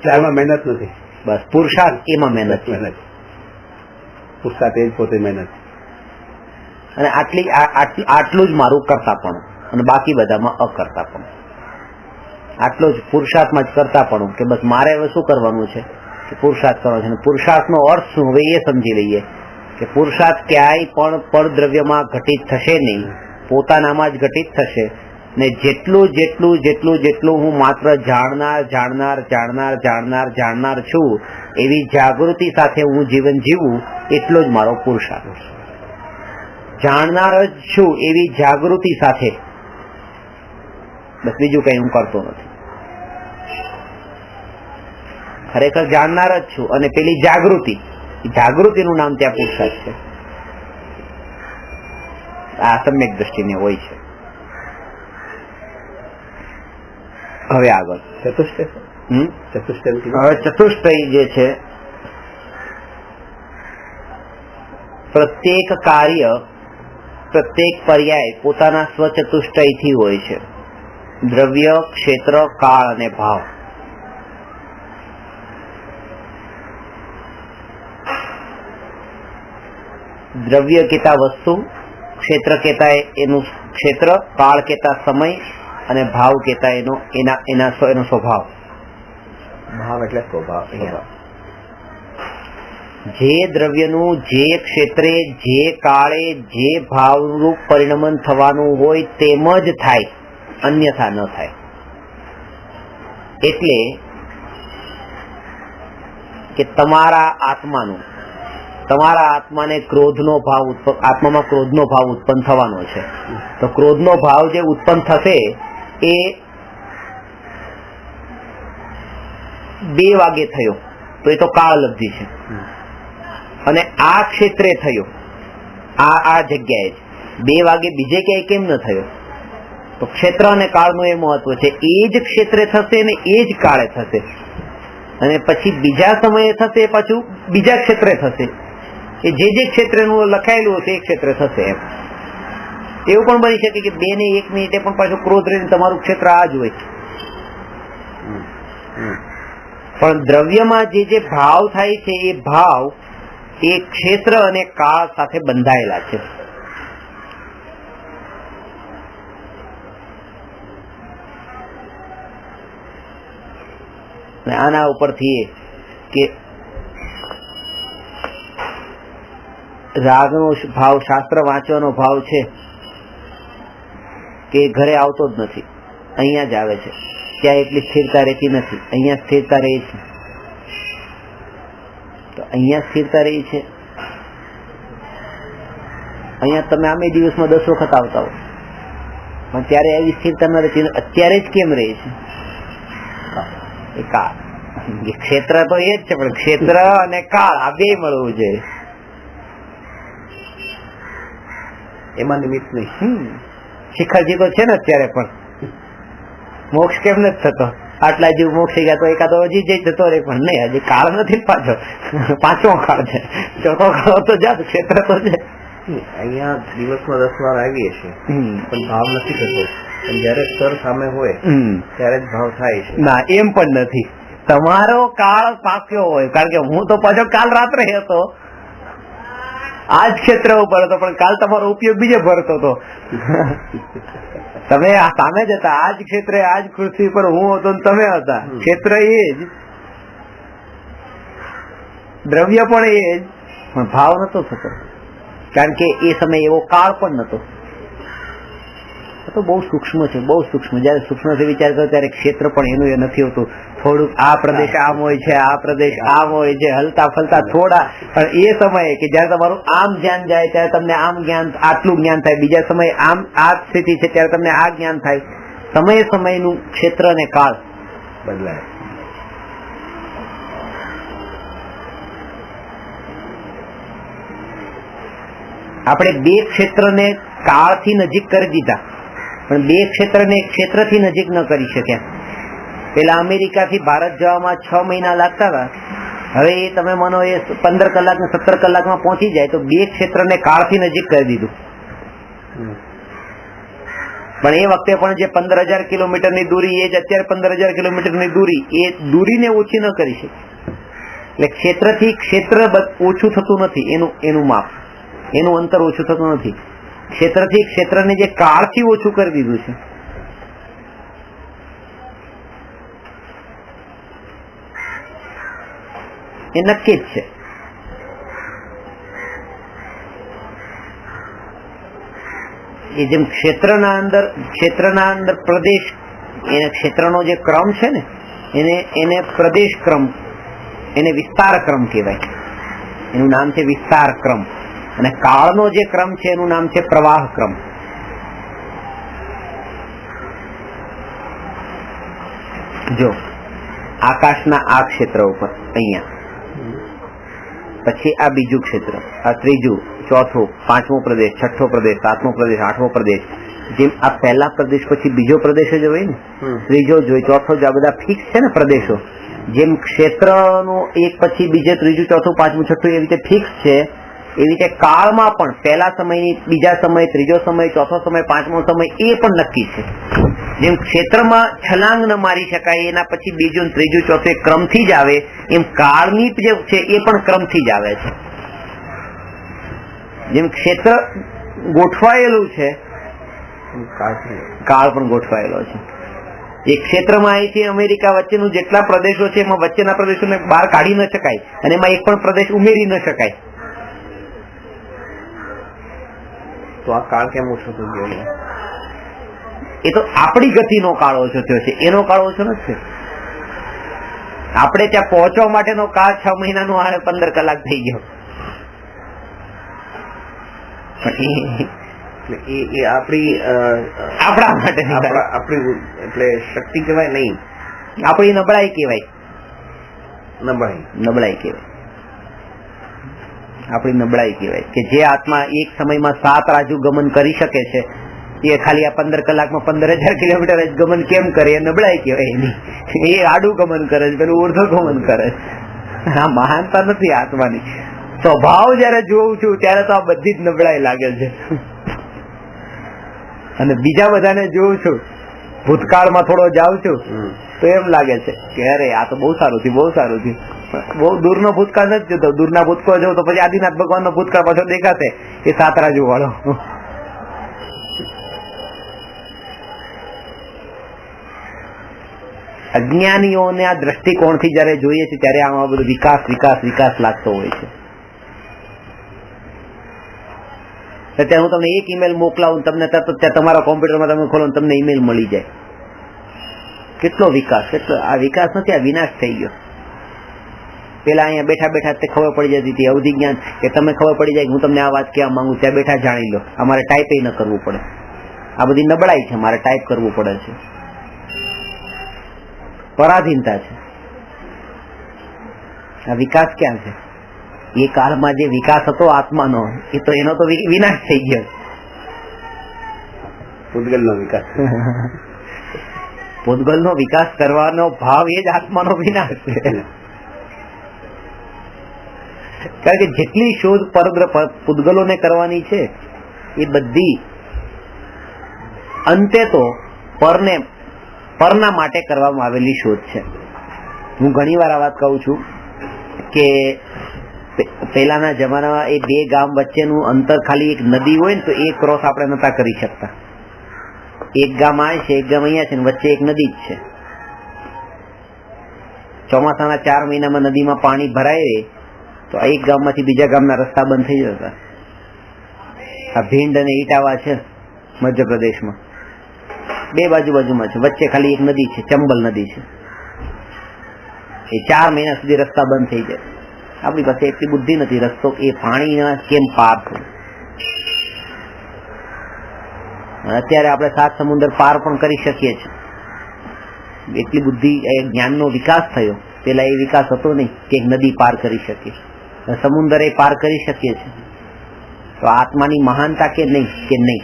4માં મહેનત નથી. બસ પુરુષાર્થ એમાં મહેનત છે. પુરુષાર્થ એ જ પોતે મહેનત. અને આટલું જ મારું કરતા પણ, અને બાકી બધામાં અકર્તા પણ. આટલો જ પુરુષાર્થમાં જ કરતા પણ કે બસ મારે હવે શું કરવાનું છે કે પુરુષાર્થ કરવાનો છે. પુરુષાર્થનો અર્થ શું હવે એ સમજી લઈએ કે પુરુષાર્થ ક્યાંય પણ પરદ્રવ્યમાં ઘટિત થશે નહીં, પોતાનામાં જ ઘટિત થશે. ને જેટલું જેટલું જેટલું જેટલું હું માત્ર જાણનાર જાણનાર જાણનાર જાણનાર જાણનાર છું એવી જાગૃતિ સાથે હું જીવન જીવું એટલો જ મારો પુરુષાર્થ. જાણનાર જ છું એવી જાગૃતિ સાથે, બસ બીજું કઈ હું કરતો નથી. ખરેખર જાણનાર જ છું અને પેલી જાગૃતિનું નામ ત્યાં પુરુષાર્થ છે. આ સમ્યક દ્રષ્ટિને હોય છે. હવે આગળ ચતુષ્ટય જે છે, પ્રત્યેક કાર્ય પ્રત્યેક પર્યાય પોતાના સ્વચતુષ્ટયથી હોય છે. દ્રવ્ય, ક્ષેત્ર, કાળ અને ભાવ. દ્રવ્ય કહેતા વસ્તુ, ક્ષેત્ર કહેતા એનું ક્ષેત્ર, કાળ કહેતા સમય અને ભાવ કહેતા એનો સ્વભાવ. ભાવ એટલે સ્વભાવ. જે દ્રવ્યનું જે ક્ષેત્રે જે કાળે જે ભાવરૂપ પરિણમન થવાનું હોય તેમ જ થાય, અન્યથા ન થાય. એટલે કે તમારા આત્માને ક્રોધનો ભાવ આત્મામાં ક્રોધનો ભાવ ઉત્પન્ન થવાનો છે. તો ક્રોધનો ભાવ જે ઉત્પન્ન થશે એ 2 વાગે થયો તો એ તો કાળલબ્ધિ છે. અને આ ક્ષેત્રે થયો, આ જગ્યાએ 2 વાગે બીજે ક્યાંય કેમ ન થયો? તો ક્ષેત્ર અને કાળનું એ મહત્વ છે. એ જ ક્ષેત્રે થશે ને એ જ કાળે થશે, અને પછી બીજા સમયે થશે, પાછું બીજા ક્ષેત્રે થશે. એ જે ક્ષેત્રનું લખાયેલું હશે એ ક્ષેત્રે થશે. એમ એવું પણ બની શકે કે 2 ને 1 મિનિટે પણ પાછું ક્રોધ રહીને તમારું ક્ષેત્ર આ જ હોય. પણ દ્રવ્યમાં જે ભાવ થાય છે એ ભાવ એ ક્ષેત્ર અને કાળ સાથે બંધાયેલા છે. આના ઉપરથી કે રાગનો ભાવ, શાસ્ત્ર વાંચવાનો ભાવ છે કે ઘરે આવતો જ નથી, અહીંયા જ આવે છે. ત્યાં એટલી સ્થિરતા રહેતી નથી, અહીંયા સ્થિરતા રહી છે. તો અહીંયા સ્થિરતા રહી છે, અહીંયા તમે આમે દિવસમાં 10 વખત આવતા હો, પણ ત્યારે એવી સ્થિરતા ન રહેતી. અત્યારે જ કેમ રહે છે? કાળ. ક્ષેત્ર તો એ જ છે, પણ ક્ષેત્ર અને કાળ આ 2 મળવું જોઈએ. એમાં નિમિત્ત નહીં. શિખરજી તો છે ને અત્યારે, પણ મોક્ષ કેમ નથી થતો? આટલા જીવ મોક્ષ થઈ ગયા તો એકાદો હજી જઈ જતો રહે, પણ નહીં, હજી કાળ નથી. પાછો 5મો કાળ છે, 4થો કાળ તો જા, ક્ષેત્ર તો છે. અહીંયા દિવસમાં 10 વાર આવીએ છીએ પણ ભાવ નથી થતો. પણ જયારે સ્તર સામે હોય ત્યારે જ ભાવ થાય છે. ના, એમ પણ નથી. તમારો કાળ પાક્યો હોય, કારણ કે હું તો પાછો કાલ રાત્રે હતો, આ જ ક્ષેત્ર ઉપર હતો, પણ કાલ તમારો ઉપયોગ બીજે ભરતો હતો. તમે સામે જ હતા, આ જ ક્ષેત્રે, આ જ ખુરશી પર હું હતો ને તમે હતા. ક્ષેત્ર એ જ, દ્રવ્ય પણ એ જ, પણ ભાવ નતો થતો, કારણ કે એ સમય એવો કાળ પણ નતો. તો બહુ સૂક્ષ્મ છે, બહુ સૂક્ષ્મ. જયારે સૂક્ષ્મથી વિચાર કરો ત્યારે ક્ષેત્ર પણ એનું એ નથી હોતું. થોડુંક આ પ્રદેશ આમ હોય છે, આ પ્રદેશ આમ હોય છે, હલતા ફલતા થોડા. પણ એ સમયે કે જયારે તમારું આમ ધ્યાન જાય ત્યારે તમને આમ જ્ઞાન, આટલું જ્ઞાન થાય. બીજા સમયે આમ આ સ્થિતિ છે ત્યારે તમને આ જ્ઞાન થાય. સમયે સમયનું ક્ષેત્ર અને કાળ બદલાય. આપણે 2 ક્ષેત્રને કાળથી નજીક કરી દીધા, પણ 2 ક્ષેત્રને ક્ષેત્રથી નજીક ન કરી શક્યા. પેલા અમેરિકાથી ભારત જવામાં 6 મહિના લાગતા હતા, હવે એ તમે માનો એ 15 કલાક ને 17 કલાકમાં પહોંચી જાય, તો 2 ક્ષેત્રને કાળથી નજીક કરી દીધું. પણ એ વખતે પણ જે 15,000 કિલોમીટરની દૂરી, એ જ અત્યારે 15,000 કિલોમીટરની દૂરી, એ દૂરીને ઓછી ન કરી શકે. એટલે ક્ષેત્રથી ક્ષેત્ર ઓછું થતું નથી, એનું માપ, એનું અંતર ઓછું થતું નથી. ક્ષેત્રથી ક્ષેત્રને જે કાળથી ઓછું કરી દીધું છે. એ નક્કી જ છે. એ જેમ ક્ષેત્રના અંદર પ્રદેશ, એને ક્ષેત્રનો જે ક્રમ છે ને એને પ્રદેશ ક્રમ, એને વિસ્તાર ક્રમ કહેવાય. એનું નામ છે વિસ્તાર ક્રમ. અને કાળનો જે ક્રમ છે એનું નામ છે પ્રવાહ ક્રમ. જો આકાશના આ ક્ષેત્ર ઉપર અહીંયા, પછી આ બીજું ક્ષેત્ર, આ ત્રીજું, ચોથું, પાંચમો પ્રદેશ, છઠ્ઠો પ્રદેશ, સાતમો પ્રદેશ, આઠમો પ્રદેશ. જેમ આ પહેલા પ્રદેશ પછી બીજો પ્રદેશ જ હોય ને, ત્રીજો જ હોય, ચોથો જ, આ બધા ફિક્સ છે ને પ્રદેશો. જેમ ક્ષેત્રનું એક પછી બીજે ત્રીજું, ચોથું, પાંચમું, છઠ્ઠું એવી રીતે ફિક્સ છે, એવી રીતે કાળમાં પણ પહેલા સમયની, બીજા સમય, ત્રીજો સમય, ચોથો સમય, પાંચમો સમય એ પણ નક્કી છે. જેમ ક્ષેત્રમાં છલાંગ ન મારી શકાય, એના પછી બીજું, ત્રીજું, ચોથું એક ક્રમથી જ આવે, એમ કાળની જે છે એ પણ ક્રમથી જ આવે છે. જેમ ક્ષેત્ર ગોઠવાયેલું છે, કાળ પણ ગોઠવાયેલો છે. એક ક્ષેત્રમાં અહીંથી અમેરિકા વચ્ચેનું જેટલા પ્રદેશો છે એમાં વચ્ચેના પ્રદેશોને બહાર કાઢી ન શકાય અને એમાં એક પણ પ્રદેશ ઉમેરી ન શકાય. તો આ કાળ કેમ ઓછો થઈ ગયો? એ તો આપણી ગતિનો કાળ ઓછો થયો છે, એનો કાળ ઓછો નથી. આપણે ત્યાં પહોંચવા માટેનો કાળ 6 મહિનાનો 15 કલાક થઈ ગયો. આપણા માટે આપણી એટલે શક્તિ કહેવાય નહીં, આપણી નબળાઈ કહેવાય. નબળાઈ કહેવાય, આપણી નબળાઈ કહેવાય કે જે આત્મા એક સમયમાં 7 રાજુ ગમન કરી શકે છે એ ખાલી આ 15 કલાકમાં 15,000 કિલોમીટર જ ગમન કેમ કરે? એ નબળાઈ કહેવાય એની. એ આડું ગમન કરે છે, પેલું ઉર્ધ્વ ગમન કરે છે. આ મહાનતા નથી આત્માની. સ્વભાવ જયારે જોઉં છું ત્યારે તો આ બધી જ નબળાઈ લાગે છે. અને બીજા બધાને જોઉં છું, ભૂતકાળમાં થોડો જાઉં છું તો એમ લાગે છે કે અરે આ તો બહુ સારું થયું, બહુ સારું થયું. બહુ દૂરનો ભૂતકાળ નથી જોતો. દૂરના ભૂતકાળ જોઉં તો પછી આદિનાથ ભગવાનનો ભૂતકાળ પાછો દેખાશે, એ 7 રાજુ વાળો. અજ્ઞાનીઓને આ દ્રષ્ટિકોણથી જયારે જોઈએ છે ત્યારે આમાં બધું વિકાસ વિકાસ વિકાસ લાગતો હોય છે. અત્યારે હું તમને એક ઈમેલ મોકલાવું, તમને તરત તમારા કોમ્પ્યુટરમાં તમે ખોલો તમને ઈમેલ મળી જાય. કેટલો વિકાસ! કેટલો આ વિકાસ નથી, આ વિનાશ થઈ ગયો. પેલા અહીંયા બેઠા બેઠા તે ખબર પડી જતી હતી અવધિ જ્ઞાન, કે તમે ખબર પડી જાય હું તમને આ વાત કહેવા માંગુ, ત્યાં બેઠા જાણી લો. અમારે ટાઈપ ન કરવું પડે. આ બધી નબળાઈ છે, મારે ટાઈપ કરવું પડે છે. પરાધીનતા છે. આ વિકાસ ક્યાં છે? એ કાળમાં જે વિકાસ હતો આત્માનો, એ તો એનો તો વિનાશ થઈ ગયો. પૂતગલનો વિકાસ. પૂતગલનો વિકાસ કરવાનો ભાવ એ જ આત્માનો વિનાશ છે. કારણ કે જેટલી શોધ પૂતગલોને કરવાની છે એ બધી અંતે તો પરના માટે કરવામાં આવેલી શોધ છે. હું ઘણી વાર આ વાત કહું છું કે પહેલાના જમાનામાં એ 2 ગામ વચ્ચેનું અંતર ખાલી એક નદી હોય ને તો એ ક્રોસ આપણે નતા કરી શકતા. એક ગામ આ છે, એક ગામ અહીંયા છે, વચ્ચે એક નદી જ છે. ચોમાસાના 4 મહિનામાં નદીમાં પાણી ભરાય રહે તો એક ગામમાંથી બીજા ગામના રસ્તા બંધ થઈ જતા. આ ભીંડ અને ઇટાવા છે મધ્યપ્રદેશમાં, 2 બાજુમાં છે, વચ્ચે ખાલી એક નદી છે, ચંબલ નદી છે. એ 4 મહિના સુધી રસ્તા બંધ થઈ જાય. આપણી પાસે એટલી બુદ્ધિ નથી રસ્તો એ પાણીના કેમ પાર થયું. અત્યારે આપણે 7 સમુદ્ર પાર પણ કરી શકીએ છીએ. એટલી બુદ્ધિ, જ્ઞાનનો વિકાસ થયો. પેલા એ વિકાસ હતો નહીં કે એક નદી પાર કરી શકીએ, સમુદ્ર એ પાર કરી શકીએ છીએ. તો આત્માની મહાનતા કે નહીં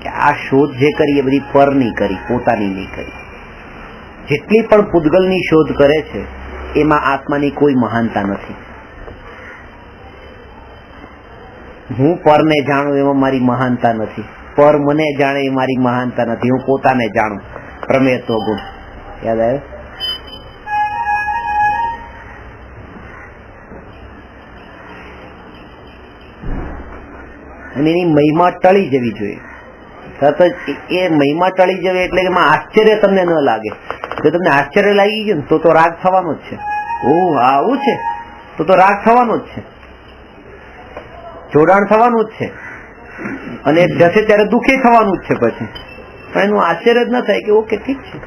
કે આ શોધ જે કરી એ બધી પરની કરી, પોતાની નહીં કરી. જેટલી પણ પૂતગલની શોધ કરે છે એમાં આત્માની કોઈ મહાનતા નથી. હું પરને જાણું એમાં મારી મહાનતા નથી, પર મને જાણે એ મારી મહાનતા નથી. હું પોતાને જાણું, પ્રમેય તો ગુણ. યાદ આવે? અને એની મહિમા ટળી જવી જોઈએ. તરત જ એ મહિમા ટળી જવી એટલે એમાં આશ્ચર્ય તમને ન લાગે. જો તમને આશ્ચર્ય લાગી ગયું તો રાગ થવાનો જ છે. ઓહ આવું છે તો રાગ થવાનો જ છે, જોડાણ થવાનું જ છે, અને જશે ત્યારે દુઃખી થવાનું જ છે પછી. પણ એનું આશ્ચર્ય જ ન થાય કે ઓકે ઠીક છે.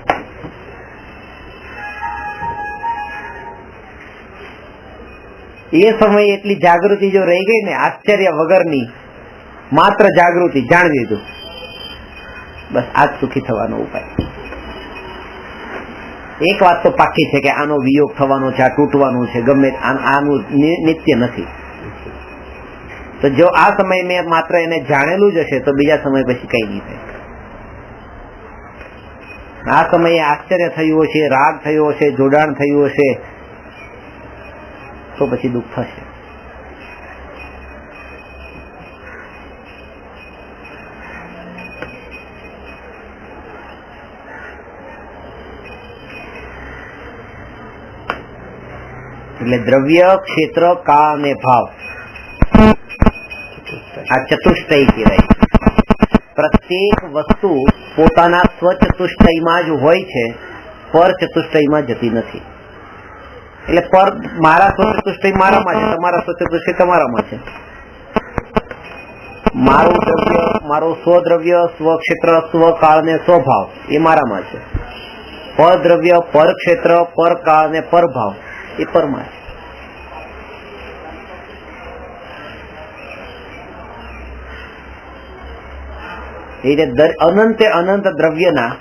એ સમયે એટલી જાગૃતિ જો રહી ગઈ ને, આશ્ચર્ય વગરની માત્ર જાગૃતિ, જાણવી દીધું, બસ આ જ સુખી થવાનો ઉપાય. એક વાત તો પાકી છે કે આનો વિયોગ થવાનો છે, આ તૂટવાનું છે, ગમે આનું નિત્ય નથી. તો જો આ સમય મેં માત્ર એને જાણેલું જ હશે તો બીજા સમય પછી કઈ નહીં થાય. આ સમયે આશ્ચર્ય થયું હશે, રાગ થયો હશે, જોડાણ થયું હશે, તો પછી દુઃખ થશે. એટલે દ્રવ્ય, ક્ષેત્ર, કાળ અને ભાવ, આ ચતુષ્ટય કહેવાય. પ્રત્યેક વસ્તુ પોતાના સ્વચતુષ્ટયમાં જ હોય છે, પર ચતુષ્ટયમાં જતી નથી. એટલે પર મારા સ્વચતુષ્ટય મારામાં છે, તમારા સ્વચતુષ્ટય તમારામાં છે. મારું દ્રવ્ય, મારું સ્વદ્રવ્ય, સ્વક્ષેત્ર, સ્વકાળ ને સ્વભાવ એ મારામાં છે. પર દ્રવ્ય, પર ક્ષેત્ર, પર કાળ ને પર ભાવ એ પરમાં છે. એ રીતે અનંતે અનંત દ્રવ્યના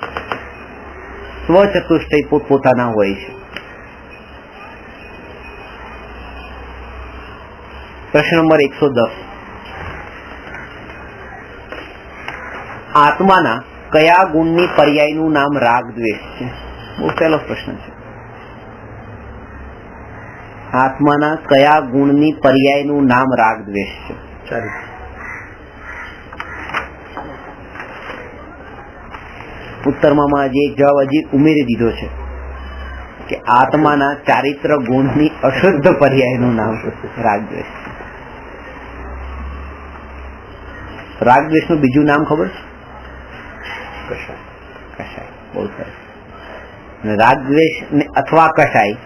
સ્વચતુષ્ટય પોતપોતાના હોય છે. પ્રશ્ન નંબર 110. આત્માના કયા ગુણની પર્યાયનું નામ રાગ દ્વેષ છે? બહુ સહેલો પ્રશ્ન છે. આત્માના કયા ગુણની પર્યાયનું નામ રાગ દ્વેષ છે? ઉત્તરમાં હજી એક જવાબ હજી ઉમેરી દીધો છે કે આત્માના ચારિત્ર ગુણની અશુદ્ધ પર્યાયનું નામ રાગ દ્વેષ છે. રાગ દ્વેષ નું બીજું નામ ખબર છે? કષાય. બહુ સરસ. રાગ દ્વેષ અથવા કષાય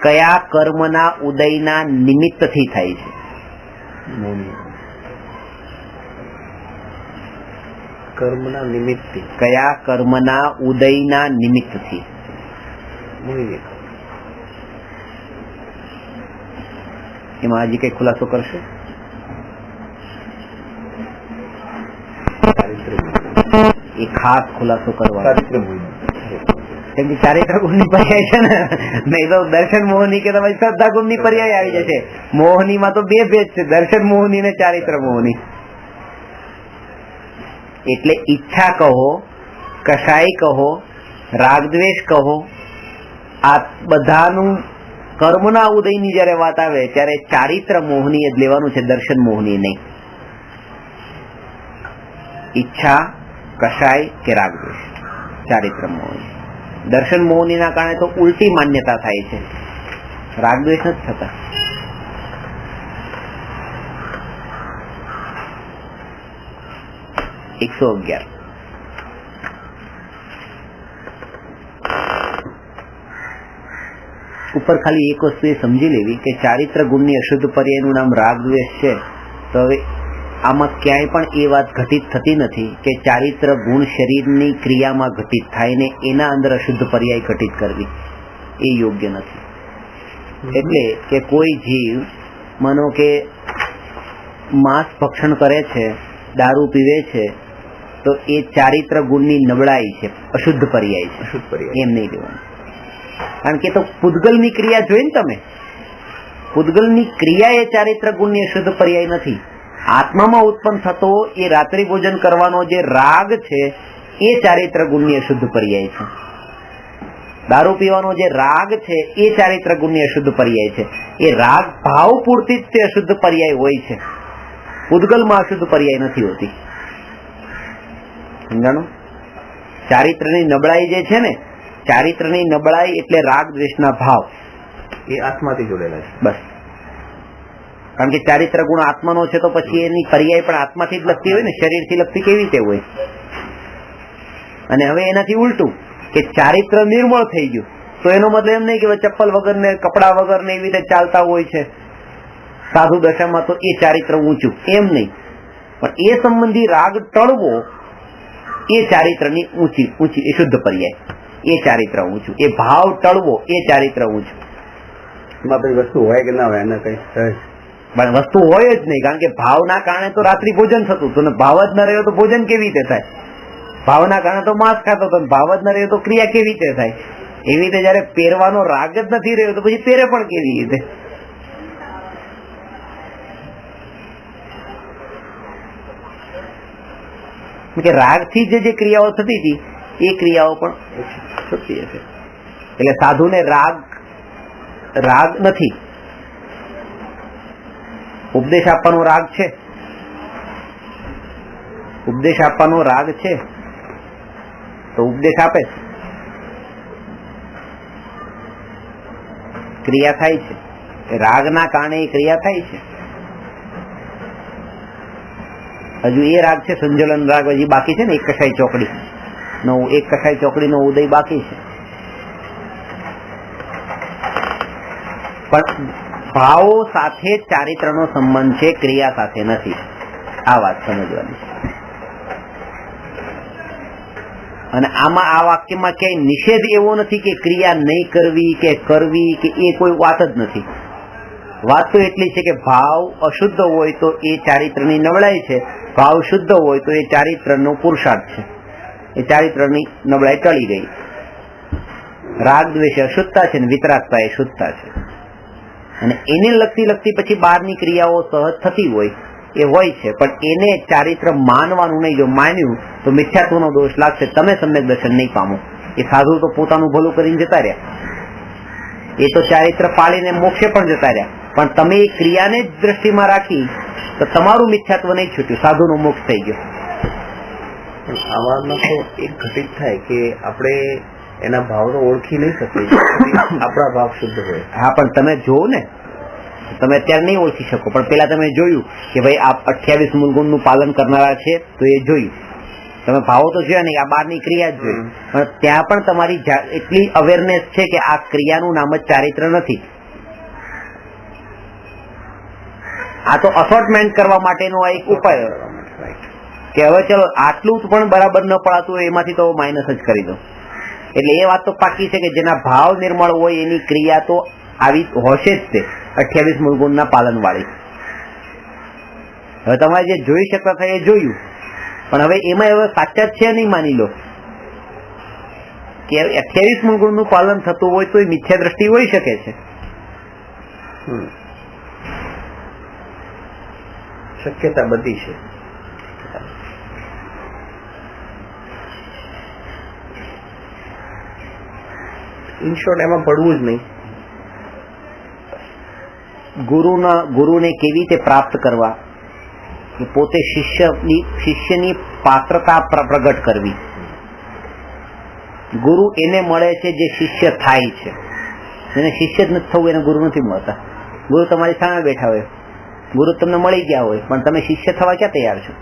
કયા કર્મના ઉદયના નિમિત્તથી થાય છે? કર્મના નિમિત્તથી. કયા કર્મના ઉદયના નિમિત્તથી? એમાં હજી કઈ ખુલાસો કરશો? એ ખાસ ખુલાસો કરવા, કેમ કે ચારિત્ર ગુણ ની પર્યાય છે ને, નહીં તો દર્શન મોહની કે તમારી શ્રદ્ધા ગુણ ની પર્યાય આવી જશે. મોહની માં તો બે ભેદ છે, દર્શન મોહની ને ચારિત્ર મોહની. એટલે ઈચ્છા કહો, કષાય કહો, રાગદ્વેષ કહો, આ બધાનું કર્મના ઉદયની જયારે વાત આવે ત્યારે ચારિત્ર મોહની જ લેવાનું છે, દર્શન મોહની નહીં. ઈચ્છા, કષાય કે રાગદ્વેષ, ચારિત્ર મોહની. દર્શન મોહની ના કારણે તો ઉલટી માન્યતા થાય છે, રાગદ્વેષ નથી થતા. ઉપર ખાલી એક વસ્તુ એ સમજી લેવી કે ચારિત્ર ગુણની અશુદ્ધ પર્યાયનું નામ રાગદ્વેષ છે. તો હવે આમાં ક્યાંય પણ એ વાત ઘટિત થતી નથી કે ચારિત્ર ગુણ શરીરની ક્રિયામાં ઘટિત થાય ને એના અંદર અશુદ્ધ પર્યાય ઘટિત કરવી, એ યોગ્ય નથી. એટલે કે કોઈ જીવ માનો કે માંસ ભક્ષણ કરે છે, દારૂ પીવે છે, તો એ ચારિત્ર ગુણની નબળાઈ છે, અશુદ્ધ પર્યાય છે, અશુદ્ધ પર્યાય એમ નહીં લેવાનું. કારણ કે તો પૂતગલની ક્રિયા જોઈ ને તમે, પૂતગલની ક્રિયા એ ચારિત્ર ગુણની અશુદ્ધ પર્યાય નથી. આત્મામાં ઉત્પન્ન થતો એ રાત્રિ ભોજન કરવાનો જે રાગ છે એ ચારિત્ર ગુણની અશુદ્ધ પર્યાય છે. દારૂ પીવાનો જે રાગ છે એ ચારિત્ર ગુણની અશુદ્ધ પર્યાય છે. એ રાગ ભાવ પૂરતી જ તે અશુદ્ધ પર્યાય હોય છે, પૂતગલમાં અશુદ્ધ પર્યાય નથી હોતી. સમજાણો? ચારિત્રની નબળાઈ જે છે ને, ચારિત્રની નબળાઈ એટલે રાગ દ્વેષના ભાવ એ આત્માથી જોડેલા છે. બસ. કારણ કે ચારિત્ર ગુણ આત્માનો છે તો પછી એની પર્યાય પણ આત્માથી જ લગતી હોય ને, શરીરથી લગતી કેવી રીતે હોય? અને હવે એનાથી ઉલટું, કે ચારિત્ર નિર્મળ થઈ ગયું, તો એનો મતલબ એમ નહીં કે ચપ્પલ વગર ને કપડા વગર ને એવી રીતે ચાલતા હોય છે સાધુ દશામાં, તો એ ચારિત્ર ઊંચું, એમ નહીં. પણ એ સંબંધી રાગ ટળવો એ ચારિત્રની ઊંચી એ શુદ્ધ પર્યાય, એ ચારિત્ર ઊંચું. એ ભાવ ટળવો એ ચારિત્ર ઊંચું. એમાં પછી વસ્તુ હોય કે ના હોય એને કઈ પણ વસ્તુ હોય જ નહીં, કારણ કે ભાવના કારણે તો રાત્રિ ભોજન થતું હતું ને ભાવ જ ન રહ્યો તો ભોજન કેવી રીતે થાય? ભાવના કારણે તો માંસ ખાતો હતો, ભાવ જ ન રહ્યો તો ક્રિયા કેવી રીતે થાય? એવી રીતે જયારે પહેરવાનો રાગ જ નથી રહ્યો તો પછી પહેરે પણ કેવી રીતે? કે રાગથી જે ક્રિયાઓ થતી હતી એ ક્રિયાઓ પણ થતી હશે. એટલે સાધુને રાગ નથી. ઉપદેશ આપવાનો રાગ છે, ઉપદેશ આપવાનો રાગ છે તો ઉપદેશ આપે છે, ક્રિયા થાય છે. રાગના કારણે એ ક્રિયા થાય છે. હજુ એ રાગ છે સંજલન રાગ હજી બાકી છે ને, એક કસાઈ ચોકડી નો ઉદય બાકી છે. પણ ભાવો સાથે ચારિત્રનો સંબંધ છે, ક્રિયા સાથે નથી. આ વાત સમજવાની છે. અને આમાં આ વાક્યમાં ક્યાંય નિષેધ એવો નથી કે ક્રિયા નહીં કરવી કે કરવી, કે એ કોઈ વાત જ નથી. વાત તો એટલી છે કે ભાવ અશુદ્ધ હોય તો એ ચારિત્રની નબળાઈ છે, ભાવ શુદ્ધ હોય તો એ ચારિત્રનો પુરુષાર્થ છે. એ ચારિત્રની નબળાઈ ટળી ગઈ. રાગ દ્વેષ અશુદ્ધતા છે ને વિતરાગતા એ શુદ્ધતા છે. અને એને લગતી પછી બહારની ક્રિયાઓ સહજ થતી હોય એ હોય છે, પણ એને ચારિત્ર માનવાનું નહીં. જો માન્યું તો મિથ્યાત્વનો દોષ લાગશે, તમે સમ્યક દર્શન નહીં પામો. એ સાધુ તો પોતાનું ભલું કરીને જતા રહ્યા, એ તો ચારિત્ર પાળીને મોક્ષે પણ જતા રહ્યા, પણ તમે એ ક્રિયાને જ દ્રષ્ટિમાં રાખી તો તમારું મિથ્યાત્વ નહીં છૂટ્યું, સાધુનો મોક્ષ થઈ ગયો. આવામાં તો એક ઘટિત થાય કે આપણે એના ભાવનો ઓળખી નહીં શકીએ, આપણા ભાવ શુદ્ધ હોય. હા, પણ તમે જોવો ને, તમે અત્યારે નહીં ઓળખી શકો, પણ પેલા તમે જોયું કે ભાઈ આ 28 મૂળગુણનું પાલન કરનારા છે, તો એ જોયું. તમે ભાવો તો જોયા નહીં, આ બહારની ક્રિયા જ જોઈ, પણ ત્યાં પણ તમારી એટલી અવેરનેસ છે કે આ ક્રિયાનું નામ જ ચારિત્ર નથી. આ તો અસોર્ટમેન્ટ કરવા માટેનો એક ઉપાય કે હવે ચલો આટલું પણ બરાબર ન પડાતું હોય એમાંથી તો માઇનસ જ કરી દો. એટલે એ વાત તો પાકી છે કે જેના ભાવ નિર્મળ હોય એની ક્રિયા તો આવી હશે જ તે 28 મૂળગુણના પાલન વાળી. હવે તમારે જે જોઈ શકતા થાય એ જોયું, પણ હવે એમાં હવે સાચા છે નહીં માની લો કે 28 મૂળગુણનું પાલન થતું હોય તો એ મિથ્યા દ્રષ્ટિ હોઈ શકે છે. શક્યતા બધી છે. ઇન શોર્ટ એમાં પડવું જ નહીં. ગુરુને કેવી રીતે પ્રાપ્ત કરવા, કે પોતે શિષ્યની પાત્રતા પ્રગટ કરવી. ગુરુ એને મળે છે જે શિષ્ય થાય છે. એને શિષ્ય જ નથી થવું એને ગુરુ નથી મળતા. ગુરુ તમારી સામે બેઠા હોય, ગુરુ તમને મળી ગયા હોય, પણ તમે શિષ્ય થવા ક્યાં તૈયાર છો?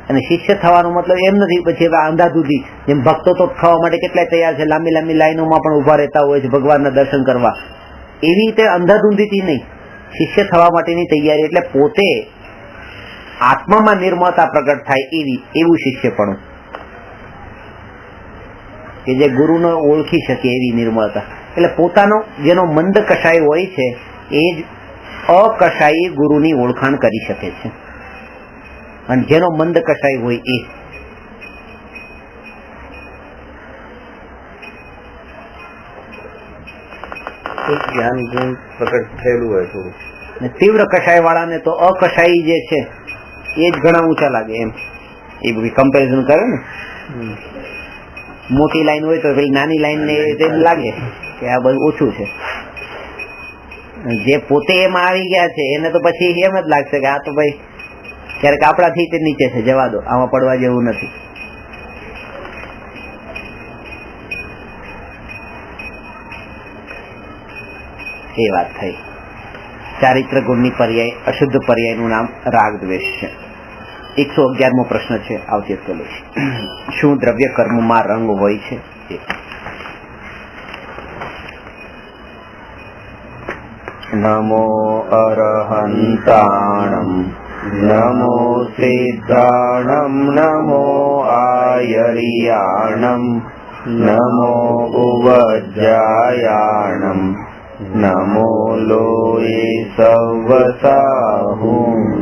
અને શિષ્ય થવાનો મતલબ એમ નથી પછી અંધાધૂધી, જેમ ભક્તો તો થવા માટે કેટલાય તૈયાર છે, લાંબી લાંબી લાઈનોમાં પણ ઉભા રહેતા હોય છે ભગવાનના દર્શન કરવા. એવી રીતે અંધાધૂંધીથી નહીં, શિષ્ય થવા માટેની તૈયારી. એટલે પોતે આત્મામાં નિર્મળતા પ્રગટ થાય એવું શિષ્યપણું, કે જે ગુરુને ઓળખી શકે એવી નિર્મળતા. એટલે પોતાનો જેનો મંદ કષાય હોય છે એ જ અકષાયી ગુરુની ઓળખાણ કરી શકે છે, અને જેનો મંદ કષાય હોય એ. જ્ઞાન ગુણ પ્રગટ થયેલું હોય થોડું. તીવ્ર કષાય વાળાને તો અકષાયી જે છે એ જ ઘણા ઊંચા લાગે. એમ એ બધી કમ્પેરિઝન કરે ને, મોટી લાઈન હોય તો પેલી નાની લાઈન ને એમ લાગે કે આ બધું ઓછું છે. જે પોતે એમાં આવી ગયા છે એને તો પછી એમ જ લાગશે કે આ તો ભાઈ ક્યારેક આપણાથી તે નીચે છે, જવા દો, આમાં પડવા જેવું નથી. એ વાત થઈ. ચારિત્ર ગુણની પર્યાય અશુદ્ધ પર્યાયનું નામ રાગ દ્વેષ છે. 111મો પ્રશ્ન છે, આવતી વખતે શું દ્રવ્ય કર્મમાં રંગ હોય છે? નમો અરહંતાણમ નમો સિદ્ધાણમ નમો આયરિયાણમ નમો ઉવજ્જાયાણમ નમો લોયે સવસાહું